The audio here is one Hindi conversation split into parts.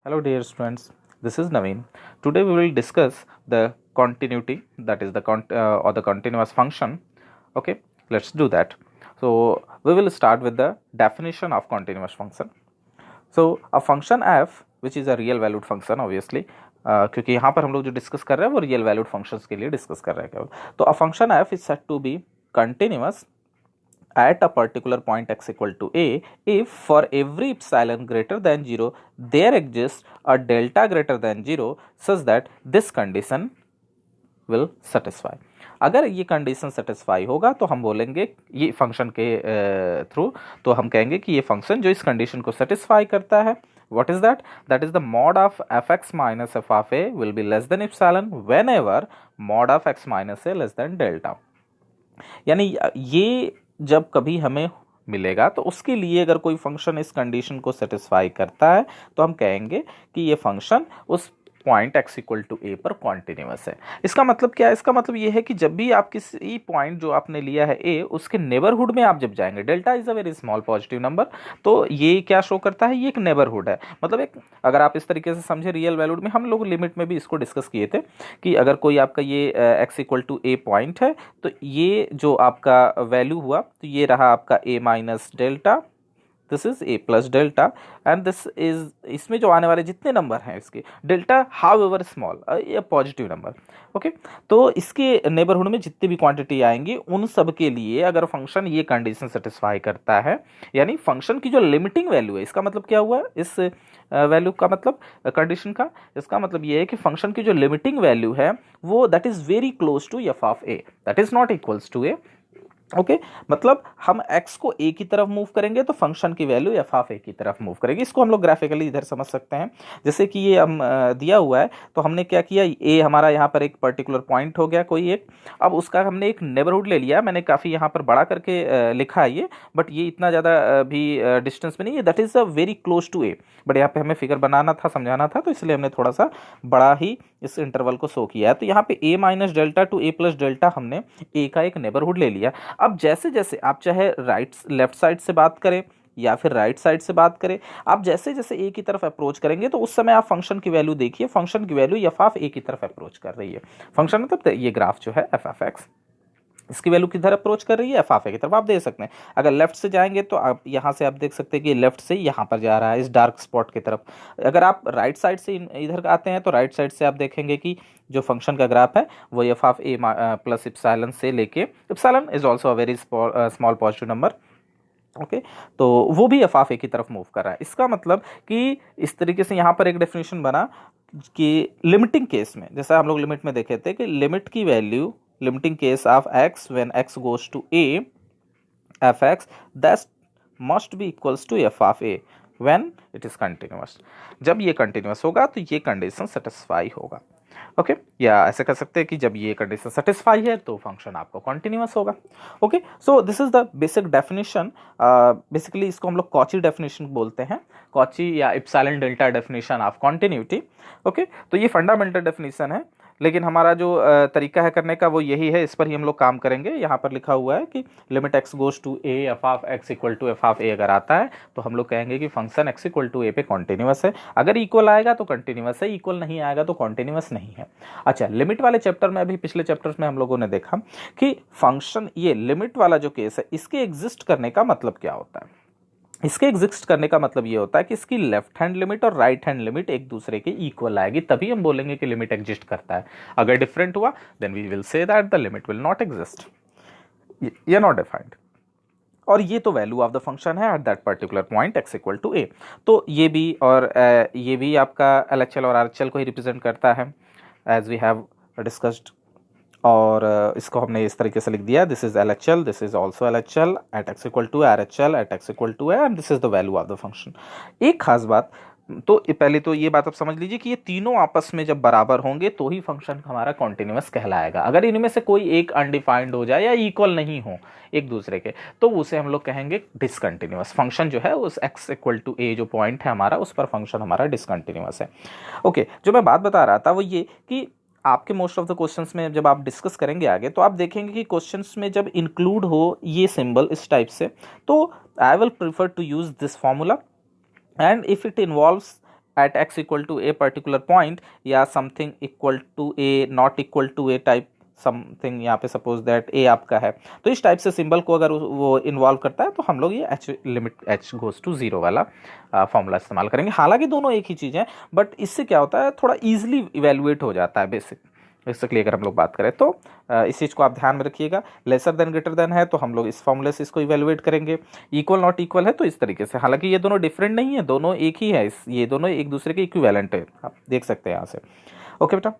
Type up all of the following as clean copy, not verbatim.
Hello dear students, this is Naveen. Today we will discuss the continuity, that is the or the continuous function. Okay, let's do that. So we will start with the definition of continuous function. So a function f which is a real valued function obviously, क्योंकि यहाँ पर हम लोग जो डिस्कस कर रहे हैं वो रियल वैल्यूड फंक्शंस के लिए डिस्कस कर रहे हैं केवल. तो a function f is said to be continuous at a particular point x equal to a if for every epsilon greater than 0 there exists a delta greater than 0 such that this condition will satisfy. अगर ये कंडीशन सेटिस्फाई होगा तो हम बोलेंगे ये फंक्शन के थ्रू, तो हम कहेंगे कि ये फंक्शन जो इस कंडीशन को सेटिस्फाई करता है, what is that? That is the mod of fx minus f of a will be less than epsilon whenever mod of x minus a less than delta. यानी ये जब कभी हमें मिलेगा तो उसके लिए अगर कोई फंक्शन इस कंडीशन को सेटिस्फाई करता है तो हम कहेंगे कि ये फंक्शन उस point x equal to a पर कॉन्टिन्यूअस है. इसका मतलब क्या है? इसका मतलब ये है कि जब भी आप किसी पॉइंट जो आपने लिया है a, उसके नेबरहुड में आप जब जाएंगे, delta is a very small positive number, तो ये क्या शो करता है? ये एक नेबरहुड है. मतलब एक, अगर आप इस तरीके से समझे, रियल वैल्यूड में हम लोग लिमिट में भी इसको डिस्कस किए थे कि अगर कोई आपका ये x equal to a point है तो ये जो आपका वैल्यू हुआ तो ये रहा आपका a minus delta, this is a plus delta, and this is, इसमें जो आने वाले जितने नंबर हैं इसके डेल्टा हाउ एवर स्मॉल, ये पॉजिटिव नंबर. ओके, तो इसके नेबरहुड में जितनी भी क्वांटिटी आएंगी उन सब के लिए अगर फंक्शन ये कंडीशन सेटिस्फाई करता है, यानी फंक्शन की जो लिमिटिंग वैल्यू है, इसका मतलब क्या हुआ इस वैल्यू का मतलब कंडीशन का, इसका मतलब ये है कि फंक्शन की जो लिमिटिंग वैल्यू है वो that is very close to f of a, that is not equals to a. Okay, मतलब हम x को a की तरफ मूव करेंगे तो फंक्शन की वैल्यू f ऑफ a की तरफ मूव करेगी. इसको हम लोग ग्राफिकली इधर समझ सकते हैं. जैसे कि ये हम दिया हुआ है तो हमने क्या किया, a हमारा यहाँ पर एक पर्टिकुलर पॉइंट हो गया कोई एक, अब उसका हमने एक नेबरहुड ले लिया. मैंने काफ़ी यहाँ पर बड़ा करके लिखा है ये, बट ये इतना ज़्यादा भी डिस्टेंस में नहीं है, that is a very close to a, but यहाँ पे हमें फिगर बनाना था, समझाना था, तो इसलिए हमने थोड़ा सा बड़ा ही इस इंटरवल को शो किया है. तो यहाँ पे a minus delta two a plus delta हमने a का एक नेबरहुड ले लिया. अब जैसे जैसे आप चाहे लेफ्ट साइड से बात करें या फिर राइट साइड से बात करें, आप जैसे जैसे ए की तरफ अप्रोच करेंगे तो उस समय आप फंक्शन की वैल्यू देखिए, फंक्शन की वैल्यू एफ ऑफ ए की तरफ अप्रोच कर रही है. फंक्शन मतलब ये ग्राफ जो है एफ ऑफ एक्स, इसकी वैल्यू किधर अप्रोच कर रही है? एफ ऑफ ए की तरफ. आप देख सकते हैं अगर लेफ्ट से जाएंगे तो आप यहाँ से आप देख सकते हैं कि लेफ्ट से यहाँ पर जा रहा है इस डार्क स्पॉट की तरफ. अगर आप राइट साइड से इधर आते हैं तो राइट साइड से आप देखेंगे कि जो फंक्शन का ग्राफ है वो F of A plus epsilon से लेके, epsilon is also a very small positive number. Okay, तो वो भी एफ ऑफ ए की तरफ मूव कर रहा है. इसका मतलब कि इस तरीके से यहाँ पर एक डेफिनेशन बना कि लिमिटिंग केस में, जैसा हम लोग लिमिट में देखे थे कि लिमिट की value, limiting case of x when x goes to a, fx that must be equals to f of a when it is continuous. जब ये continuous होगा तो ये कंडीशन सेटिस्फाई होगा. ओके, या ऐसे कर सकते हैं कि जब ये कंडीशन सेटिस्फाई है तो फंक्शन आपको कॉन्टिन्यूअस होगा. Okay, so this is the basic definition. Basically इसको हम लोग कॉची डेफिनेशन बोलते हैं, कॉची या epsilon delta definition of continuity. Okay, तो ये फंडामेंटल डेफिनेशन है, लेकिन हमारा जो तरीका है करने का वो यही है, इस पर ही हम लोग काम करेंगे. यहाँ पर लिखा हुआ है कि limit x goes to a f of x equal to f of a अगर आता है तो हम लोग कहेंगे कि function x equal to a पे कॉन्टिन्यूअस है. अगर इक्वल आएगा तो कॉन्टिन्यूअस है, इक्वल नहीं आएगा तो कॉन्टिन्यूअस नहीं है. अच्छा, लिमिट वाले चैप्टर में, अभी पिछले चैप्टर्स में हम लोगों ने देखा कि फंक्शन, ये लिमिट वाला जो केस है, इसके एग्जिस्ट करने का मतलब क्या होता है? इसके एग्जिस्ट करने का मतलब ये होता है कि इसकी लेफ्ट हैंड लिमिट और राइट हैंड लिमिट एक दूसरे के इक्वल आएगी, तभी हम बोलेंगे कि लिमिट एग्जिस्ट करता है. अगर डिफरेंट हुआ then we will say that the limit will not exist, ये नॉट डिफाइंड. और ये तो वैल्यू ऑफ द फंक्शन है at that particular point x equal to a. तो ये भी और ये भी आपका एलएचएल और आरएचएल को ही रिप्रेजेंट करता है एज वी हैव डिस्कस्ड. और इसको हमने इस तरीके से लिख दिया, this is L H L, this is also L H L at x equal to R H L at x equal to and this is the value of the function. एक खास बात, तो पहले तो ये बात आप समझ लीजिए कि ये तीनों आपस में जब बराबर होंगे तो ही फंक्शन हमारा कॉन्टिन्यूअस कहलाएगा. अगर इनमें से कोई एक अनडिफाइंड हो जाए या इक्वल नहीं हो एक दूसरे के तो उसे हम लोग कहेंगे डिसकंटिन्यूअस. फंक्शन जो है उस एक्स इक्वल टू ए जो पॉइंट है हमारा, उस पर फंक्शन हमारा डिसकंटिन्यूअस है. ओके, जो मैं बात बता रहा था वो ये कि आपके मोस्ट ऑफ द क्वेश्चंस में जब आप डिस्कस करेंगे आगे तो आप देखेंगे कि क्वेश्चंस में जब इंक्लूड हो ये सिंबल इस टाइप से, तो I will prefer to use this formula, and if it involves at x equal to a particular point, या something equal to a not equal to a type something, यहाँ पे सपोज दैट ए आपका है, तो इस टाइप से सिंबल को अगर वो इन्वॉल्व करता है तो हम लोग ये h limit h goes to 0 वाला फॉर्मूला इस्तेमाल करेंगे। हालांकि दोनों एक ही चीज़ है, बट इससे क्या होता है थोड़ा ईजिली इवेल्युएट हो जाता है बेसिकली अगर हम लोग बात करें तो इस चीज़ को आप ध्यान में रखिएगा। लेसर देन ग्रेटर देन है तो हम लोग इस फॉर्मूले से इसको इवेल्युएट करेंगे, इक्वल नॉट इक्वल है तो इस तरीके से। हालांकि ये दोनों डिफरेंट नहीं है, दोनों एक ही है, ये दोनों एक दूसरे के इक्विवेलेंट है, आप देख सकते हैं यहाँ से। ओके बेटा,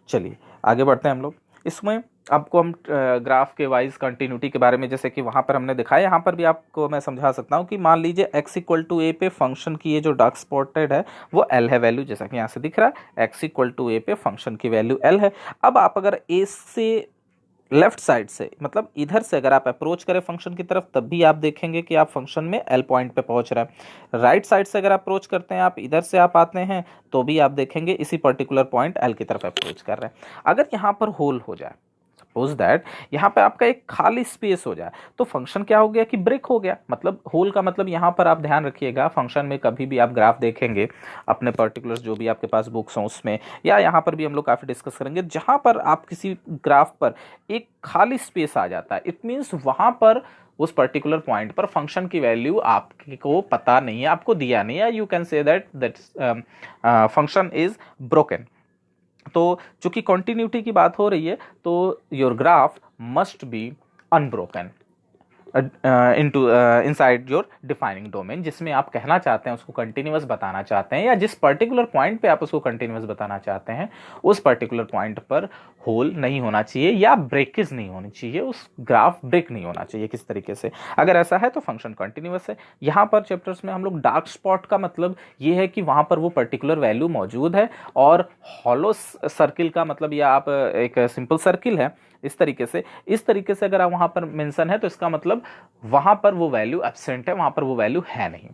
चलिए आगे बढ़ते हैं हम लोग। इसमें आपको हम ग्राफ के वाइज कंटिन्यूटी के बारे में जैसे कि वहाँ पर हमने दिखाया, यहाँ पर भी आपको मैं समझा सकता हूँ कि मान लीजिए x इक्वल टू ए पे फंक्शन की ये जो डार्क स्पॉटेड है वो l है वैल्यू, जैसा कि यहाँ से दिख रहा है x इक्वल टू ए पे फंक्शन की वैल्यू l है। अब आप अगर a से लेफ्ट साइड से मतलब इधर से अगर आप अप्रोच करें फंक्शन की तरफ, तब भी आप देखेंगे कि आप फंक्शन में एल पॉइंट पे पहुंच रहे हैं। राइट साइड से अगर अप्रोच करते हैं, आप इधर से आप आते हैं, तो भी आप देखेंगे इसी पर्टिकुलर पॉइंट एल की तरफ अप्रोच कर रहे हैं। अगर यहाँ पर होल हो जाए, सपोज दैट यहाँ पे आपका एक खाली स्पेस हो जाए, तो फंक्शन क्या हो गया कि ब्रेक हो गया। मतलब होल का मतलब यहाँ पर आप ध्यान रखिएगा, फंक्शन में कभी भी आप ग्राफ देखेंगे अपने पर्टिकुलर जो भी आपके पास बुक्स हों उसमें, या यहाँ पर भी हम लोग काफ़ी डिस्कस करेंगे, जहाँ पर आप किसी ग्राफ पर एक खाली स्पेस आ जाता है, इट मीन्स वहाँ पर उस पर्टिकुलर पॉइंट पर फंक्शन की वैल्यू आपको पता नहीं है, आपको दिया नहीं है, you can say that function is broken. तो चूंकि कॉन्टिन्यूटी की बात हो रही है तो your graph must be unbroken into inside your defining domain, जिसमें आप कहना चाहते हैं उसको कंटिन्यूअस बताना चाहते हैं, या जिस पर्टिकुलर पॉइंट पे आप उसको कंटिन्यूअस बताना चाहते हैं उस पर्टिकुलर पॉइंट पर होल नहीं होना चाहिए या ब्रेकेज नहीं होनी चाहिए, उस ग्राफ ब्रेक नहीं होना चाहिए किस तरीके से। अगर ऐसा है तो फंक्शन कंटिन्यूअस है। यहाँ पर चैप्टर्स में हम लोग डार्क स्पॉट का मतलब ये है कि वहाँ पर वो पर्टिकुलर वैल्यू मौजूद है, और हॉलो सर्किल का मतलब या आप एक सिंपल सर्किल है इस तरीके से अगर आप वहां पर मेंशन है तो इसका मतलब वहां पर वो वैल्यू एब्सेंट है, वहां पर वो वैल्यू है नहीं।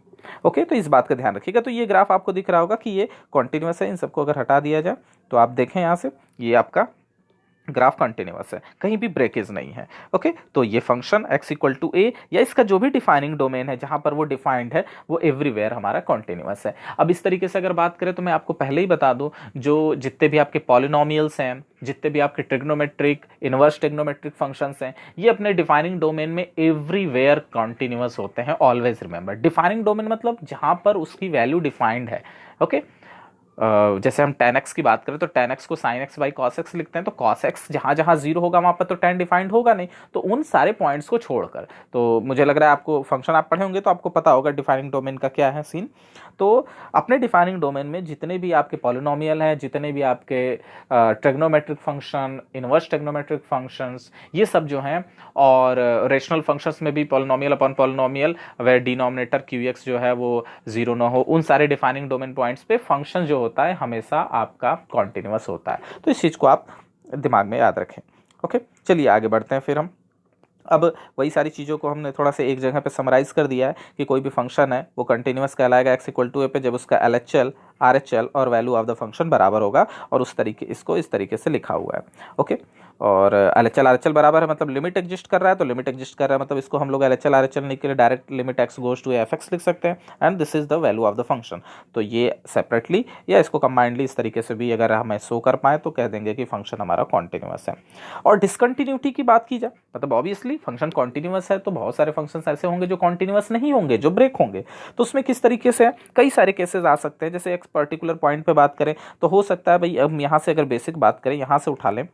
ओके, तो इस बात का ध्यान रखिएगा। तो ये ग्राफ आपको दिख रहा होगा कि ये कॉन्टिन्यूअस है। इन सबको अगर हटा दिया जाए तो आप देखें यहाँ से ये आपका ग्राफ कंटिन्यूअस है, कहीं भी ब्रेकेज नहीं है। ओके, तो ये फंक्शन x इक्वल टू ए या इसका जो भी डिफाइनिंग डोमेन है जहां पर वो डिफाइंड है वो एवरीवेयर हमारा कंटिन्यूअस है। अब इस तरीके से अगर बात करें तो मैं आपको पहले ही बता दूं, जो जितने भी आपके पॉलिनोमियल्स हैं, जितने भी आपके ट्रिग्नोमेट्रिक इनवर्स ट्रिग्नोमेट्रिक फंक्शंस हैं, ये अपने डिफाइनिंग डोमेन में एवरीवेयर कंटिन्यूअस होते हैं। ऑलवेज रिमेंबर, डिफाइनिंग डोमेन मतलब जहां पर उसकी वैल्यू डिफाइंड है। ओके, जैसे हम tan x की बात करें तो tan x को sin x by cos x लिखते हैं, तो cos x जहां जहां 0 होगा वहां पर तो tan डिफाइंड होगा नहीं। तो उन सारे पॉइंट्स को छोड़कर, तो मुझे लग रहा है आपको फंक्शन आप पढ़े होंगे तो आपको पता होगा डिफाइनिंग डोमेन का क्या है सीन। तो अपने डिफाइनिंग डोमेन में जितने भी आपके पॉलिनोमियल हैं, जितने भी आपके trigonometric function, inverse trigonometric functions, ये सब जो हैं, और रेशनल फंक्शंस में भी polynomial upon polynomial where denominator QX जो है वो 0 ना हो, उन सारे डिफाइनिंग डोमेन पॉइंट्स पे फंक्शन जो होता है हमेशा आपका कॉन्टिन्यूअस होता है। तो इस चीज़ को आप दिमाग में याद रखें। ओके, चलिए आगे बढ़ते हैं। फिर हम अब वही सारी चीज़ों को हमने थोड़ा सा एक जगह पे समराइज़ कर दिया है कि कोई भी फंक्शन है वो कंटिन्यूअस कहलाएगा x इक्वल टू ए पे जब उसका LHL RHL और वैल्यू ऑफ द फंक्शन बराबर होगा, और उस तरीके इसको इस तरीके से लिखा हुआ है। ओके, और LHL RHL बराबर है मतलब लिमिट एग्जिस्ट कर रहा है, तो लिमिट एग्जिस्ट कर रहा है मतलब इसको हम लोग LHL RHL नहीं के लिए direct limit x goes to fx लिख सकते हैं, and this is the value of the function. तो ये सेपरेटली या इसको कंबाइंडली इस तरीके से भी अगर हमें शो कर पाए तो कह देंगे कि फंक्शन हमारा कॉन्टिन्यूअस है। और डिसकंटिन्यूटी की बात की जाए, मतलब ऑब्वियसली फंक्शन कॉन्टिन्यूअस है तो बहुत सारे फंक्शंस ऐसे होंगे जो कॉन्टिन्यूअस नहीं होंगे, जो ब्रेक होंगे। तो उसमें किस तरीके से कई सारे केसेस आ सकते हैं। जैसे एक पर्टिकुलर पॉइंट पे बात करें तो हो सकता है भाई, अब यहाँ से अगर बेसिक बात करें, यहाँ से उठा लें,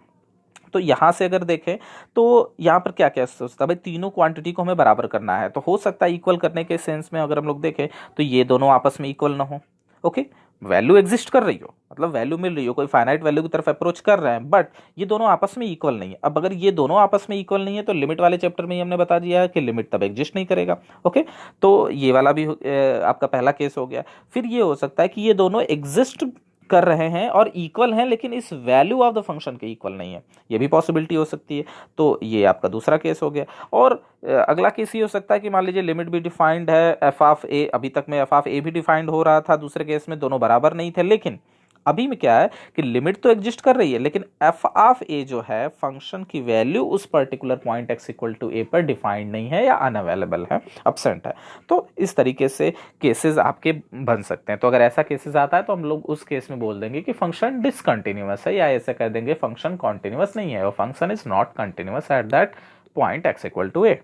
तो यहाँ से अगर देखें तो यहाँ पर क्या क्या सोचता है भाई, तीनों क्वांटिटी को हमें बराबर करना है। तो हो सकता है इक्वल करने के सेंस में अगर हम लोग देखें तो ये दोनों आपस में इक्वल ना हो। ओके, वैल्यू एग्जिस्ट कर रही हो, मतलब वैल्यू मिल रही हो, कोई फाइनाइट वैल्यू की तरफ अप्रोच कर रहे हैं, बट ये दोनों आपस में इक्वल नहीं है। अब अगर ये दोनों आपस में इक्वल नहीं है तो लिमिट वाले चैप्टर में ही हमने बता दिया है कि लिमिट तब एग्जिस्ट नहीं करेगा। ओके, तो ये वाला भी आपका पहला केस हो गया। फिर ये हो सकता है कि ये दोनों एग्जिस्ट कर रहे हैं और इक्वल हैं, लेकिन इस वैल्यू ऑफ द फंक्शन के इक्वल नहीं है, ये भी पॉसिबिलिटी हो सकती है। तो ये आपका दूसरा केस हो गया। और अगला केस ये हो सकता है कि मान लीजिए लिमिट भी डिफाइंड है, एफ ऑफ ए, अभी तक में एफ ऑफ ए भी डिफाइंड हो रहा था, दूसरे केस में दोनों बराबर नहीं थे, लेकिन अभी में क्या है कि लिमिट तो एग्जिस्ट कर रही है, लेकिन एफ ऑफ ए जो है फंक्शन की वैल्यू उस particular point x equal to a पर डिफाइंड नहीं है या अनअवेलेबल है, अब्सेंट है। तो इस तरीके से केसेस आपके बन सकते हैं। तो अगर ऐसा केसेस आता है तो हम लोग उस केस में बोल देंगे कि फंक्शन डिसकंटिन्यूअस है, या ऐसे कह देंगे फंक्शन कॉन्टिन्यूअस नहीं है, और function is not continuous at that point x equal to a.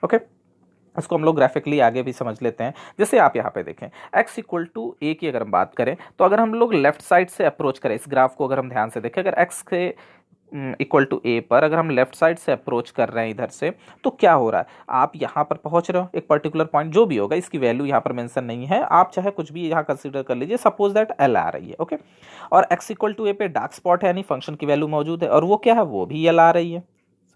Okay, इसको हम लोग ग्राफिकली आगे भी समझ लेते हैं। जैसे आप यहाँ पे देखें x इक्वल टू ए की अगर हम बात करें, तो अगर हम लोग लेफ्ट साइड से अप्रोच करें इस ग्राफ को, अगर हम ध्यान से देखें, अगर x के इक्वल टू ए पर अगर हम लेफ्ट साइड से अप्रोच कर रहे हैं इधर से, तो क्या हो रहा है, आप यहाँ पर पहुंच रहे हो एक पर्टिकुलर पॉइंट, जो भी होगा इसकी वैल्यू यहाँ पर मेंशन नहीं है, आप चाहे कुछ भी यहाँ कंसीडर कर लीजिए, सपोज दैट एल आ रही है। ओके, और x इक्वल टू ए पे डार्क स्पॉट है, यानी फंक्शन की वैल्यू मौजूद है, और वो क्या है, वो भी एल आ रही है।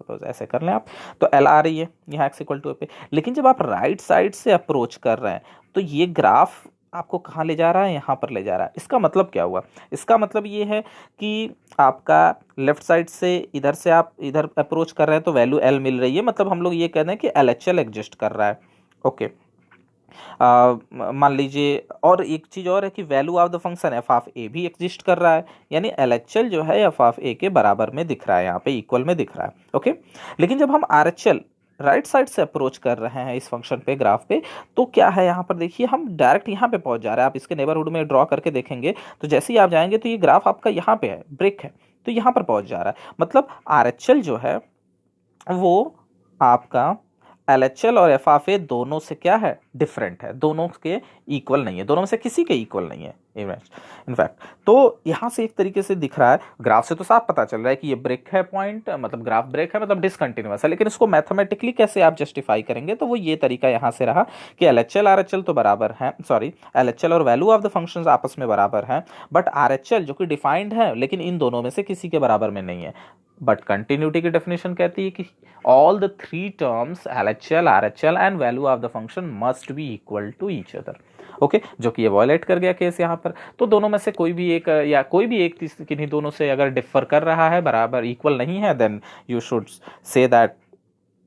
सपोज ऐसे कर लें आप, तो एल आ रही है यहाँ x इक्वल टू ए पे। लेकिन जब आप राइट साइड से अप्रोच कर रहे हैं, तो ये ग्राफ आपको कहाँ ले जा रहा है, यहाँ पर ले जा रहा है। इसका मतलब क्या हुआ, इसका मतलब ये है कि आपका लेफ्ट साइड से इधर से आप इधर अप्रोच कर रहे हैं तो वैल्यू एल मिल रही है, मतलब हम लोग ये कह रहे हैं कि एल एच एल एग्जिस्ट कर रहा है। ओके, मान लीजिए, और एक चीज और है कि value of the function f of a भी एग्जिस्ट कर रहा है, यानी एल एच एल जो है एफ ऑफ ए के बराबर में दिख रहा है, यहाँ पे इक्वल में दिख रहा है। ओके, लेकिन जब हम are H L right side से अप्रोच कर रहे हैं इस फंक्शन पे, ग्राफ पे, तो क्या है यहाँ पर देखिए, हम डायरेक्ट यहाँ पे पहुंच जा रहे हैं। आप इसके नेबरहुड में ड्रॉ करके देखेंगे तो जैसे ही आप जाएंगे तो ये ग्राफ आपका यहाँ पे है, ब्रेक है, तो यहाँ पर पहुंच जा रहा है। मतलब आर एच एल जो है वो आपका एल एच एल और एफ ऑफ ए दोनों से क्या है, डिफरेंट है, दोनों के इक्वल नहीं है, दोनों में से किसी के इक्वल नहीं है इनफैक्ट। तो यहां से एक तरीके से दिख रहा है, ग्राफ से तो साफ पता चल रहा है कि ये ब्रेक है पॉइंट, मतलब ग्राफ ब्रेक है, मतलब डिसकंटिन्यूअस है। लेकिन इसको मैथमेटिकली कैसे आप जस्टिफाई करेंगे, तो वो ये तरीका यहां से रहा कि L H L R H L तो बराबर है, सॉरी एल एच एल और वैल्यू ऑफ द फंक्शन आपस में बराबर है, बट आर एच एल जो कि डिफाइंड है लेकिन इन दोनों में से किसी के बराबर में नहीं है। बट कंटिन्यूटी की डेफिनेशन कहती है कि all the three terms LHL, RHL and value of the function must be equal to each other. Okay, जो कि ये वॉयलेट कर गया केस यहाँ पर। तो दोनों में से कोई भी एक, या कोई भी एक किन्हीं दोनों से अगर डिफर कर रहा है, बराबर इक्वल नहीं है, then you should say that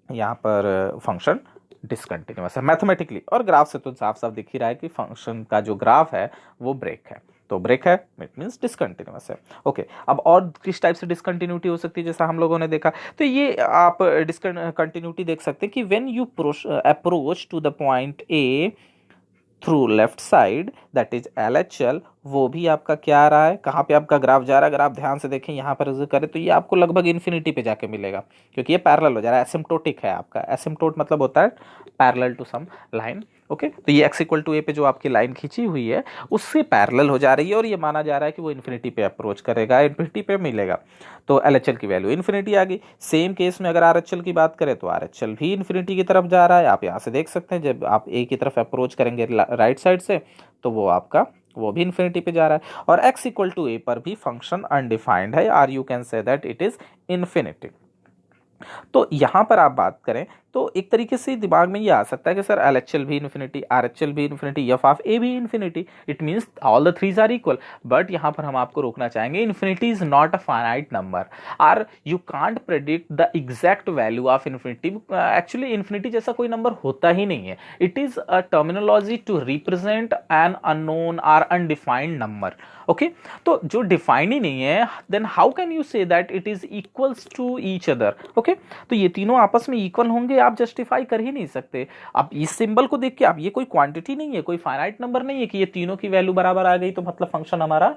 यहाँ पर फंक्शन डिसकंटिन्यूअस है मैथमेटिकली। और ग्राफ से तो साफ साफ दिख ही रहा है कि फंक्शन का जो ग्राफ है वो ब्रेक है, तो ब्रेक है इट मींस डिसकंटिन्यूअस है। ओके, अब और किस टाइप से डिसकंटिन्यूटी हो सकती है, जैसा हम लोगों ने देखा, तो ये आप डिसकंटिन्यूटी देख सकते हैं कि when you approach to the point a through left side, that is L H L, वो भी आपका क्या आ रहा है, कहाँ पे आपका ग्राफ जा रहा है। अगर आप ध्यान से देखें यहाँ पर करें तो ये आपको लगभग इन्फिनिटी पे जाके मिलेगा, क्योंकि ये पैरेलल हो जा रहा है, एसिम्प्टोटिक है आपका। एसिम्प्टोट मतलब होता है parallel to some line. Okay, तो ये x इक्वल टू ए पे जो आपकी लाइन खींची हुई है उससे पैरेलल हो जा रही है, और ये माना जा रहा है कि वो इन्फिनिटी पे अप्रोच करेगा, इन्फिनिटी पे मिलेगा। तो एल एच एल की वैल्यू इन्फिनिटी आ गई। सेम केस में अगर आर एच एल की बात करें तो आर एच एल भी इन्फिनिटी की तरफ जा रहा है। आप यहाँ से देख सकते हैं, जब आप ए की तरफ अप्रोच करेंगे राइट साइड से, तो वो आपका वो भी इन्फिनिटी पे जा रहा है। और x इक्वल टू ए पर भी फंक्शन अनडिफाइंड है, or you can say that it is infinity. तो यहां पर आप बात करें तो एक तरीके से दिमाग में ये आ सकता है कि सर एल एच एल भी इन्फिनिटी, आर एच एल भी इन्फिनिटी, एफ ऑफ ए भी infinity, it means all the threes are equal. But यहां पर हम आपको रोकना चाहेंगे, infinity is not a finite number, or you can't predict the exact value of infinity. Actually infinity जैसा कोई नंबर होता ही नहीं है, it is a terminology to represent an unknown or undefined number. Okay, तो जो डिफाइंड ही नहीं है, then how can you say that it is equals to each other. Okay, तो ये तीनों आपस में इक्वल होंगे, आप जस्टिफाई कर ही नहीं सकते। अब इस सिंबल को देख के आप, ये कोई क्वांटिटी नहीं है, कोई फाइनाइट नंबर नहीं है कि ये तीनों की वैल्यू बराबर आ गई तो मतलब फंक्शन हमारा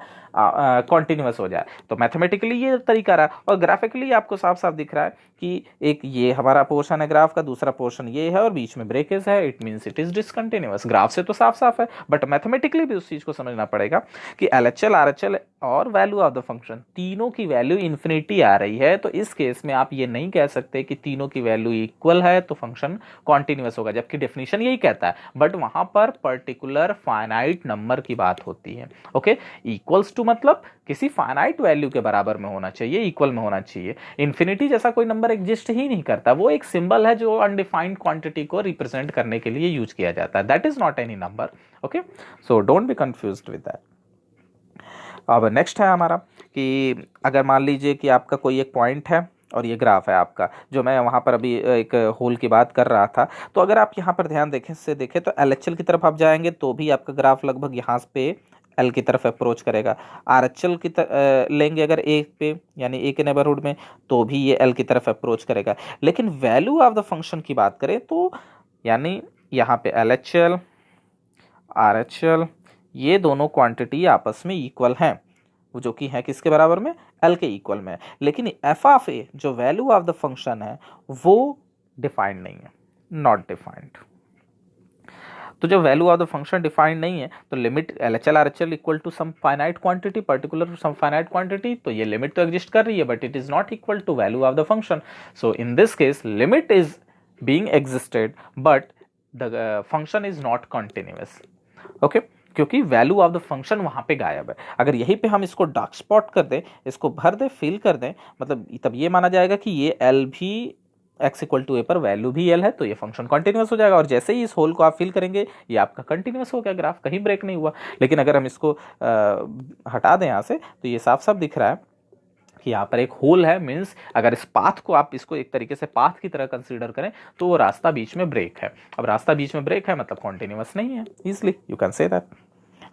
कॉन्टिन्यूअस हो जाए। तो मैथमेटिकली ये तरीका रहा, और ग्राफिकली आपको साफ साफ दिख रहा है कि एक ये हमारा पोर्शन है ग्राफ का, दूसरा पोर्शन ये है, और बीच में ब्रेकेज है, it means it is discontinuous. Graph से तो साफ साफ है, बट मैथमेटिकली भी उस चीज को समझना पड़ेगा कि L H L, are H L और वैल्यू ऑफ द फंक्शन तीनों की वैल्यू इन्फिनिटी आ रही है। तो इस केस में आप ये नहीं कह सकते कि तीनों की वैल्यू इक्वल है तो फंक्शन कॉन्टिन्यूअस होगा, जबकि डेफिनेशन यही कहता है, बट वहां पर पर्टिकुलर फाइनाइट नंबर की बात होती है। ओके, इक्वल्स टू मतलब किसी फाइनाइट वैल्यू के बराबर में होना चाहिए, इक्वल में होना चाहिए। इन्फिनिटी जैसा कोई नंबर एग्जिस्ट ही नहीं करता, वो एक सिंबल है जो अनडिफाइंड क्वांटिटी को रिप्रेजेंट करने के लिए यूज किया जाता है, that is not any number. Okay, so don't be confused with that. अब नेक्स्ट है हमारा कि अगर मान लीजिए कि आपका कोई एक पॉइंट है और ये ग्राफ है आपका, जो मैं वहाँ पर अभी एक होल की बात कर रहा था। तो अगर आप यहाँ पर ध्यान देखें से देखें तो एल एच एल की तरफ आप जाएंगे तो भी आपका ग्राफ लगभग यहाँ पे एल की तरफ अप्रोच करेगा। RHL की लेंगे अगर ए पे यानी ए के नेबरहुड में, तो भी ये एल की तरफ अप्रोच करेगा। लेकिन वैल्यू ऑफ द फंक्शन की बात करें तो यानी यहाँ पे LHL RHL ये दोनों क्वांटिटी आपस में इक्वल हैं, वो जो कि है किसके बराबर में, एल के इक्वल में। लेकिन एफ ऑफ ए जो वैल्यू ऑफ द फंक्शन है वो डिफाइंड नहीं है, नॉट डिफाइंड। तो जब value of the function defined नहीं है तो limit LHL RHL equal to some finite quantity, particular some finite quantity, तो ये लिमिट तो एग्जिस्ट कर रही है but it is not equal to value of the function. So in this case limit is being existed but the function is not continuous. Okay, क्योंकि वैल्यू ऑफ द फंक्शन वहां पे गायब है। अगर यहीं पे हम इसको डार्क स्पॉट कर दें, इसको भर दें, फिल कर दें, मतलब तब ये माना जाएगा कि ये एल भी x इक्वल टू ए पर वैल्यू भी एल है, तो ये फंक्शन कंटिन्यूअस हो जाएगा। और जैसे ही इस होल को आप फिल करेंगे ये आपका कंटिन्यूअस हो गया, ग्राफ कहीं ब्रेक नहीं हुआ। लेकिन अगर हम इसको हटा दें यहाँ से तो ये साफ साफ दिख रहा है कि यहाँ पर एक होल है। मीन्स अगर इस पाथ को आप इसको एक तरीके से पाथ की तरह कंसीडर करें तो वो रास्ता बीच में ब्रेक है। अब रास्ता बीच में ब्रेक है मतलब कॉन्टिन्यूअस नहीं है, easily you can say that.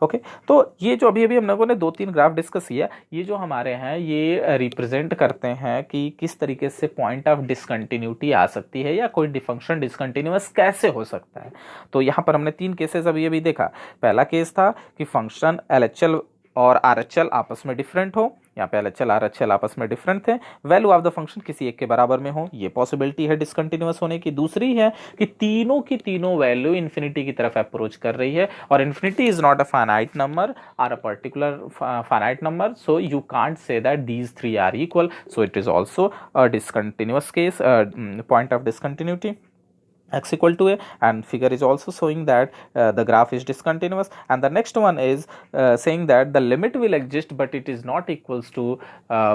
Okay, तो ये जो अभी हम लोगों ने 2-3 ग्राफ डिस्कस किया, ये जो हमारे हैं ये रिप्रेजेंट करते हैं कि किस तरीके से पॉइंट ऑफ डिसकंटिन्यूटी आ सकती है या कोई फंक्शन डिसकंटिन्यूअस कैसे हो सकता है। तो यहाँ पर हमने 3 केसेस अभी देखा। पहला केस था कि फंक्शन LHL और RHL आपस में डिफरेंट हो, यहाँ पे LHL RHL आपस में डिफरेंट थे, वैल्यू ऑफ द फंक्शन किसी एक के बराबर में हो, ये पॉसिबिलिटी है डिसकंटिन्यूअस होने की। दूसरी है कि तीनों की तीनों वैल्यू इन्फिनिटी की तरफ अप्रोच कर रही है और infinity is not a finite number और a particular finite number, so you can't say that these three are equal, so it is also a discontinuous case, point of discontinuity x equal to a, and figure is also showing that the graph is discontinuous. And the next one is saying that the limit will exist but it is not equals to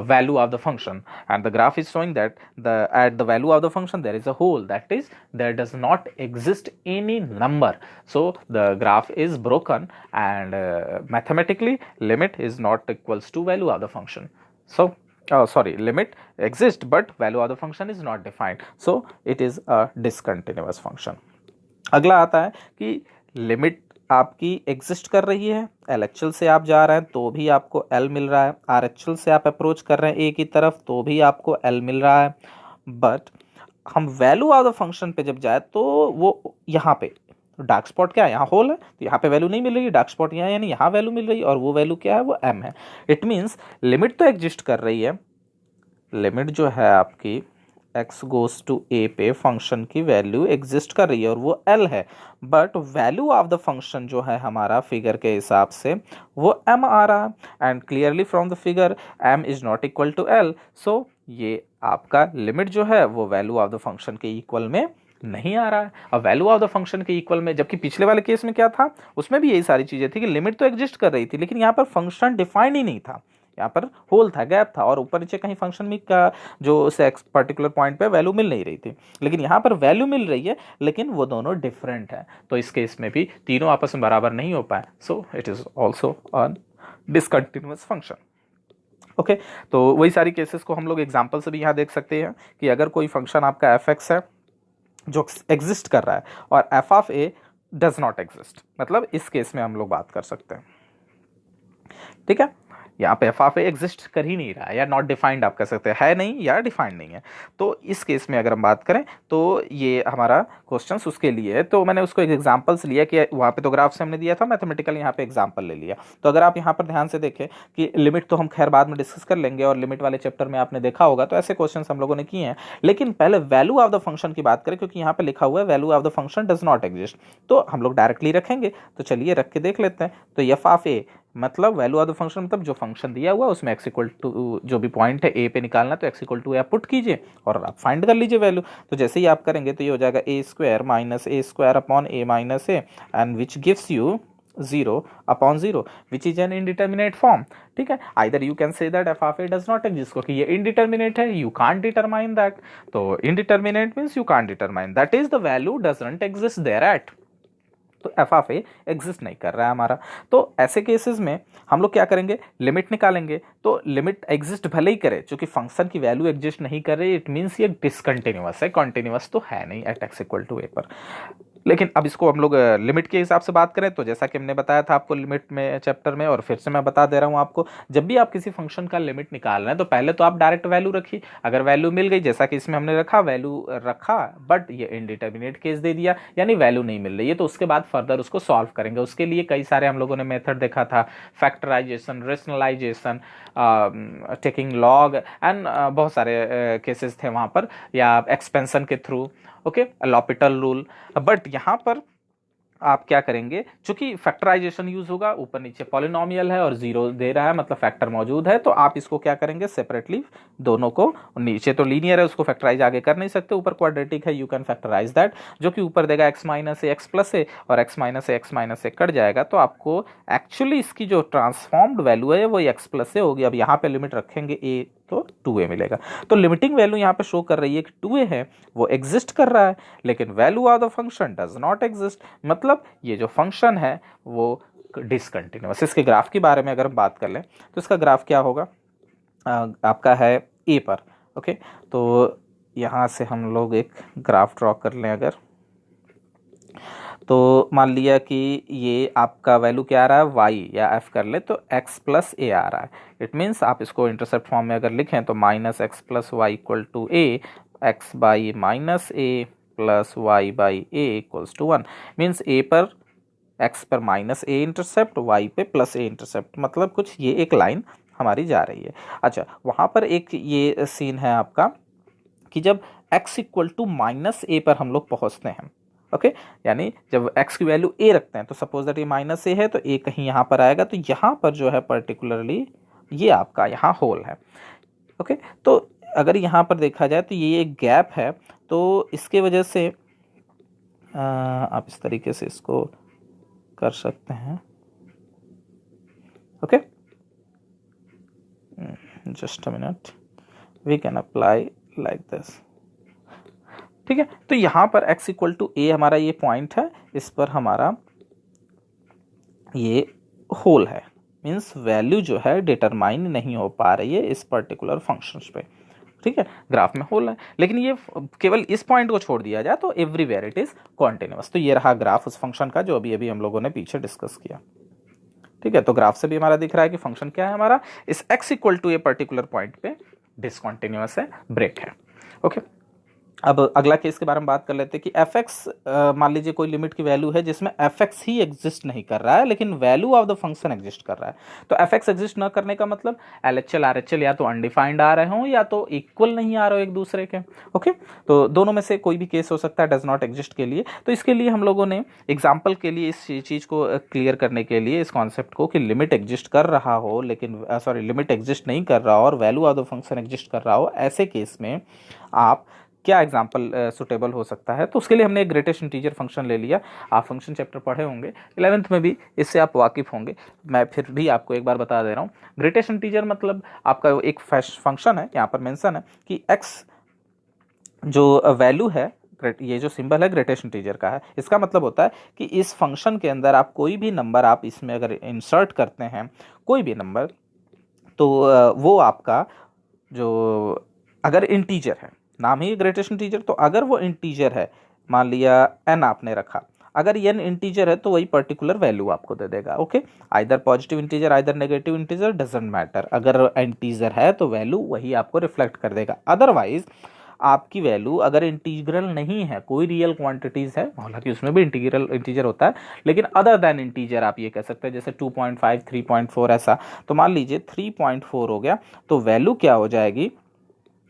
value of the function, and the graph is showing that at the value of the function there is a hole, that is there does not exist any number. So the graph is broken and mathematically limit is not equals to value of the function. So limit exists but value of the function is not defined, so it is a discontinuous function. अगला आता है कि लिमिट आपकी एग्जिस्ट कर रही है, LHL से आप जा रहे हैं तो भी आपको L मिल रहा है, RHL से आप अप्रोच कर रहे हैं A की तरफ तो भी आपको L मिल रहा है, बट हम वैल्यू ऑफ द फंक्शन पे जब जाए तो वो यहाँ पे डार्क स्पॉट क्या है, यहाँ होल है तो यहाँ पे वैल्यू नहीं मिल रही, डार्क स्पॉट यहाँ यानी यहाँ वैल्यू मिल रही है और वो वैल्यू क्या है, वो m है। इट मीन्स लिमिट तो एग्जिस्ट कर रही है, लिमिट जो है आपकी x गोज टू a पे फंक्शन की वैल्यू एग्जिस्ट कर रही है और वो l है, but value of the function जो है हमारा फिगर के हिसाब से वो m आ रहा है, and clearly from the figure m is not equal to l, so ये आपका लिमिट जो है वो वैल्यू ऑफ द फंक्शन के इक्वल में नहीं आ रहा है। अब वैल्यू ऑफ द फंक्शन के इक्वल में, जबकि पिछले वाले केस में क्या था, उसमें भी यही सारी चीजें थी कि लिमिट तो एग्जिस्ट कर रही थी लेकिन यहाँ पर फंक्शन डिफाइंड ही नहीं था, यहाँ पर होल था, गैप था और ऊपर नीचे कहीं फंक्शन में का जो उसे पर्टिकुलर पॉइंट पे वैल्यू मिल नहीं रही थी। लेकिन यहाँ पर वैल्यू मिल रही है लेकिन वो दोनों डिफरेंट है, तो इस केस में भी तीनों आपस में बराबर नहीं हो पाए, सो it is also a discontinuous function. Okay, तो वही सारी केसेस को हम लोग एग्जाम्पल से भी यहाँ देख सकते हैं कि अगर कोई फंक्शन आपका f(x) है जो एग्जिस्ट कर रहा है और f of a does not exist, मतलब इस केस में हम लोग बात कर सकते हैं, ठीक है, यहाँ पे एफ ऑफ ए एग्जिस्ट कर ही नहीं रहा है या नॉट डिफाइंड आप कह सकते हैं, है नहीं या डिफाइंड नहीं है। तो इस केस में अगर हम बात करें तो ये हमारा क्वेश्चन उसके लिए है, तो मैंने उसको एक एग्जांपल्स लिया कि वहाँ पे तो ग्राफ से हमने दिया था, मैथमेटिकल यहाँ पे एग्जांपल ले लिया। तो अगर आप यहाँ पर ध्यान से देखें कि लिमिट तो हम खैर बाद में डिस्कस कर लेंगे और लिमिट वाले चैप्टर में आपने देखा होगा, तो ऐसे क्वेश्चन हम लोगों ने किए हैं, लेकिन पहले वैल्यू ऑफ द फंक्शन की बात करें क्योंकि यहाँ पे लिखा हुआ है value of the function does not exist, तो हम लोग डायरेक्टली रखेंगे। तो चलिए रख के देख लेते हैं। तो एफ ऑफ ए मतलब वैल्यू ऑफ द फंक्शन मतलब जो फंक्शन दिया हुआ है उसमें x इक्वल टू जो भी पॉइंट है a पे निकालना, तो x इक्वल टू आप पुट कीजिए और आप फाइंड कर लीजिए वैल्यू। तो जैसे ही आप करेंगे तो ये हो जाएगा a square minus a square upon a minus a and which gives you 0 upon 0 which is an indeterminate form, ठीक है। Either you can say that f of a does not exist, क्योंकि ये इनडिटर्मिनेट है, यू कांट डिटरमाइन दैट, तो indeterminate means you can't determine, that is the value doesn't exist there at, तो एफ ऑफ ए एग्जिस्ट नहीं कर रहा है हमारा। तो ऐसे केसेस में हम लोग क्या करेंगे, लिमिट निकालेंगे। तो लिमिट एग्जिस्ट भले ही करे, क्योंकि फंक्शन की वैल्यू एग्जिस्ट नहीं कर रही, इट मींस ये डिसकंटिन्यूअस है, कॉन्टिन्यूअस तो है नहीं eight x equal to a पर। लेकिन अब इसको हम लोग लिमिट के हिसाब से बात करें तो जैसा कि हमने बताया था आपको लिमिट में चैप्टर में, और फिर से मैं बता दे रहा हूं आपको, जब भी आप किसी फंक्शन का लिमिट निकाल रहे हैं तो पहले तो आप डायरेक्ट वैल्यू रखिए। अगर वैल्यू मिल गई, जैसा कि इसमें हमने रखा, वैल्यू रखा बट ये इनडिटर्मिनेट केस दे दिया, यानी वैल्यू नहीं मिल रही है, तो उसके बाद फर्दर उसको सॉल्व करेंगे। उसके लिए कई सारे हम लोगों ने मेथड देखा था, factorisation, rationalisation, taking log and बहुत सारे केसेस थे वहां पर, या एक्सपेंशन के through, okay, L'Hopital rule. But यहाँ पर आप क्या करेंगे, चूंकि फैक्टराइजेशन यूज होगा, ऊपर नीचे पॉलिनोमियल है और जीरो दे रहा है, मतलब फैक्टर मौजूद है, तो आप इसको क्या करेंगे, सेपरेटली दोनों को, नीचे तो लीनियर है उसको फैक्टराइज आगे कर नहीं सकते, ऊपर क्वाड्रेटिक है, यू कैन फैक्टराइज दैट, जो कि ऊपर देगा x माइनस ए एक्स प्लस ए, और x माइनस ए एक्स माइनस ए कट जाएगा, तो आपको एक्चुअली इसकी जो ट्रांसफॉर्म्ड वैल्यू है वो x प्लस ए होगी। अब यहाँ पे लिमिट रखेंगे a तो 2a मिलेगा, तो लिमिटिंग वैल्यू यहाँ पे शो कर रही है कि 2a है, वो एग्जिस्ट कर रहा है, लेकिन value of the function does not exist, मतलब ये जो फंक्शन है वो डिसकंटिन्यूअस। इसके ग्राफ के बारे में अगर हम बात कर लें तो इसका ग्राफ क्या होगा, आपका है a पर, ओके, तो यहाँ से हम लोग एक ग्राफ ड्रॉ कर लें अगर, तो मान लिया कि ये आपका वैल्यू क्या आ रहा है, y या f कर ले तो x प्लस ए आ रहा है। इट मीन्स आप इसको इंटरसेप्ट फॉर्म में अगर लिखें तो minus x plus y equal to a, x by minus a plus y by a equals to 1। Means a पर x पर माइनस ए इंटरसेप्ट, y पे प्लस ए इंटरसेप्ट, मतलब कुछ ये एक लाइन हमारी जा रही है। अच्छा, वहाँ पर एक ये सीन है आपका कि जब x इक्वल टू माइनस ए पर हम लोग पहुँचते हैं, ओके, यानी जब x की वैल्यू a रखते हैं तो सपोज दैट ये माइनस ए है, तो a कहीं यहाँ पर आएगा, तो यहाँ पर जो है पर्टिकुलरली ये आपका यहाँ होल है, ओके। तो अगर यहाँ पर देखा जाए तो ये एक गैप है, तो इसके वजह से आप इस तरीके से इसको कर सकते हैं, okay, just a minute, we can apply like this, ठीक है। तो यहाँ पर x इक्वल टू ए हमारा ये पॉइंट है, इस पर हमारा ये होल है, मीन्स वैल्यू जो है डिटरमाइन नहीं हो पा रही है इस पर्टिकुलर फंक्शंस पे, ठीक है, ग्राफ में होल है, लेकिन ये केवल इस पॉइंट को छोड़ दिया जाए तो एवरीवेयर इट इज कॉन्टिन्यूअस। तो ये रहा ग्राफ उस फंक्शन का जो अभी अभी हम लोगों ने पीछे डिस्कस किया, ठीक है। तो ग्राफ से भी हमारा दिख रहा है कि फंक्शन क्या है हमारा, इस x equal to a particular point पे डिसकॉन्टिन्यूअस है, ब्रेक है, ओके। अब अगला केस के बारे में बात कर लेते हैं कि fx, मान लीजिए कोई लिमिट की वैल्यू है जिसमें fx ही एग्जिस्ट नहीं कर रहा है, लेकिन value of the function exist कर रहा है। तो fx एग्जिस्ट ना करने का मतलब LHL RHL या तो अनडिफाइंड आ रहे हों या तो इक्वल नहीं आ रहे हो एक दूसरे के, ओके। तो दोनों में से कोई भी केस हो सकता है डज नॉट एग्जिस्ट के लिए। तो इसके लिए हम लोगों ने एग्जाम्पल के लिए इस चीज़ को क्लियर करने के लिए, इस कॉन्सेप्ट को, कि लिमिट एग्जिस्ट कर रहा हो लेकिन लिमिट एग्जिस्ट नहीं कर रहा हो और value of the function exist कर रहा हो, ऐसे केस में आप क्या एग्जाम्पल सुटेबल हो सकता है। तो उसके लिए हमने एक ग्रेटेस्ट इंटीजर फंक्शन ले लिया। आप फंक्शन चैप्टर पढ़े होंगे 11th में भी, इससे आप वाकिफ होंगे, मैं फिर भी आपको एक बार बता दे रहा हूँ। ग्रेटेस्ट इंटीजर मतलब आपका एक फंक्शन है, यहाँ पर मेंशन है कि x जो वैल्यू है, ये जो सिंबल है ग्रेटेस्ट इंटीजर का है, इसका मतलब होता है कि इस फंक्शन के अंदर आप कोई भी नंबर आप इसमें अगर इंसर्ट करते हैं, कोई भी नंबर, तो वो आपका जो, अगर इंटीजर है, नाम ही ग्रेटेस्ट इंटीजर, तो अगर वो इंटीजर है, मान लिया n आपने रखा, अगर n इंटीजर है तो वही पर्टिकुलर वैल्यू आपको दे देगा, okay. Either positive integer either negative integer, doesn't matter, अगर इंटीजर है तो वैल्यू वही आपको रिफ्लेक्ट कर देगा। अदरवाइज आपकी वैल्यू अगर इंटीग्रल नहीं है, कोई रियल क्वांटिटीज है, हालांकि उसमें भी इंटीजर होता है, लेकिन अदर देन इंटीजर आप ये कह सकते हैं, जैसे 2.5 3.4 ऐसा, तो मान लीजिए 3.4 हो गया, तो वैल्यू क्या हो जाएगी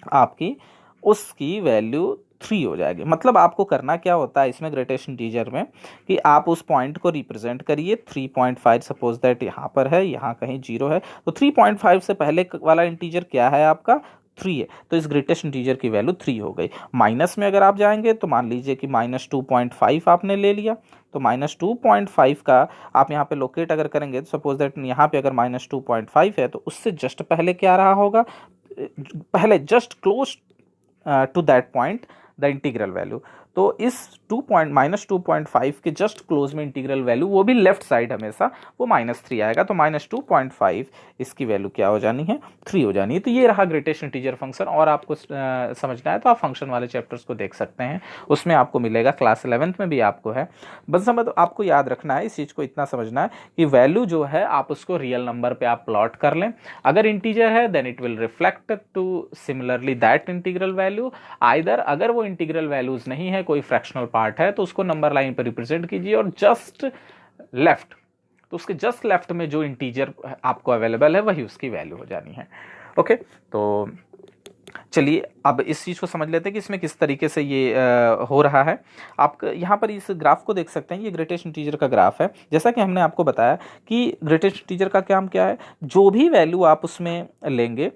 आपकी, उसकी वैल्यू 3 हो जाएगी। मतलब आपको करना क्या होता है इसमें ग्रेटेस्ट इंटीजर में, कि आप उस पॉइंट को रिप्रेजेंट करिए 3.5, सपोज दैट यहाँ पर है, यहाँ कहीं 0 है, तो 3.5 से पहले वाला इंटीजर क्या है आपका, 3 है, तो इस ग्रेटेस्ट इंटीजर की वैल्यू 3 हो गई। माइनस में अगर आप जाएंगे तो मान लीजिए कि -2.5 आपने ले लिया, तो -2.5 का आप यहाँ पे लोकेट अगर करेंगे, तो सपोज दैट यहाँ पे अगर -2.5 है, तो उससे जस्ट पहले क्या रहा होगा, पहले just close to that point the integral value, तो इस -2.5 के जस्ट क्लोज में इंटीग्रल वैल्यू, वो भी लेफ्ट साइड हमेशा वो -3 आएगा, तो -2.5 इसकी वैल्यू क्या हो जानी है, 3 हो जानी है। तो ये रहा ग्रेटेस्ट इंटीजर फंक्शन। और आपको समझना है तो आप फंक्शन वाले चैप्टर्स को देख सकते हैं, उसमें आपको मिलेगा, क्लास 11th में भी आपको है। बस समझ, आपको याद रखना है, इस चीज़ को इतना समझना है कि वैल्यू जो है आप उसको रियल नंबर पे आप प्लॉट कर लें। अगर इंटीजर है then it will reflect to similarly that integral value. Either अगर वो इंटीग्रल वैल्यूज नहीं है, कोई फ्रैक्शनल पार्ट है, तो उसको नंबर लाइन पर रिप्रेजेंट कीजिए, और जस्ट लेफ्ट, तो उसके जस्ट लेफ्ट में जो इंटीजर आपको अवेलेबल है वही उसकी वैल्यू हो जानी है। ओके, तो चलिए अब इस चीज को समझ लेते हैं कि इसमें किस तरीके से ये हो रहा है। आप यहाँ पर इस ग्राफ को देख सकते हैं, ये ग्रेटेस्ट इंटीजर का ग्राफ है। जैसा कि हमने आपको बताया कि ग्रेटेस्ट इंटीजर का काम क्या है, जो भी वैल्यू आप उसमें लेंगे,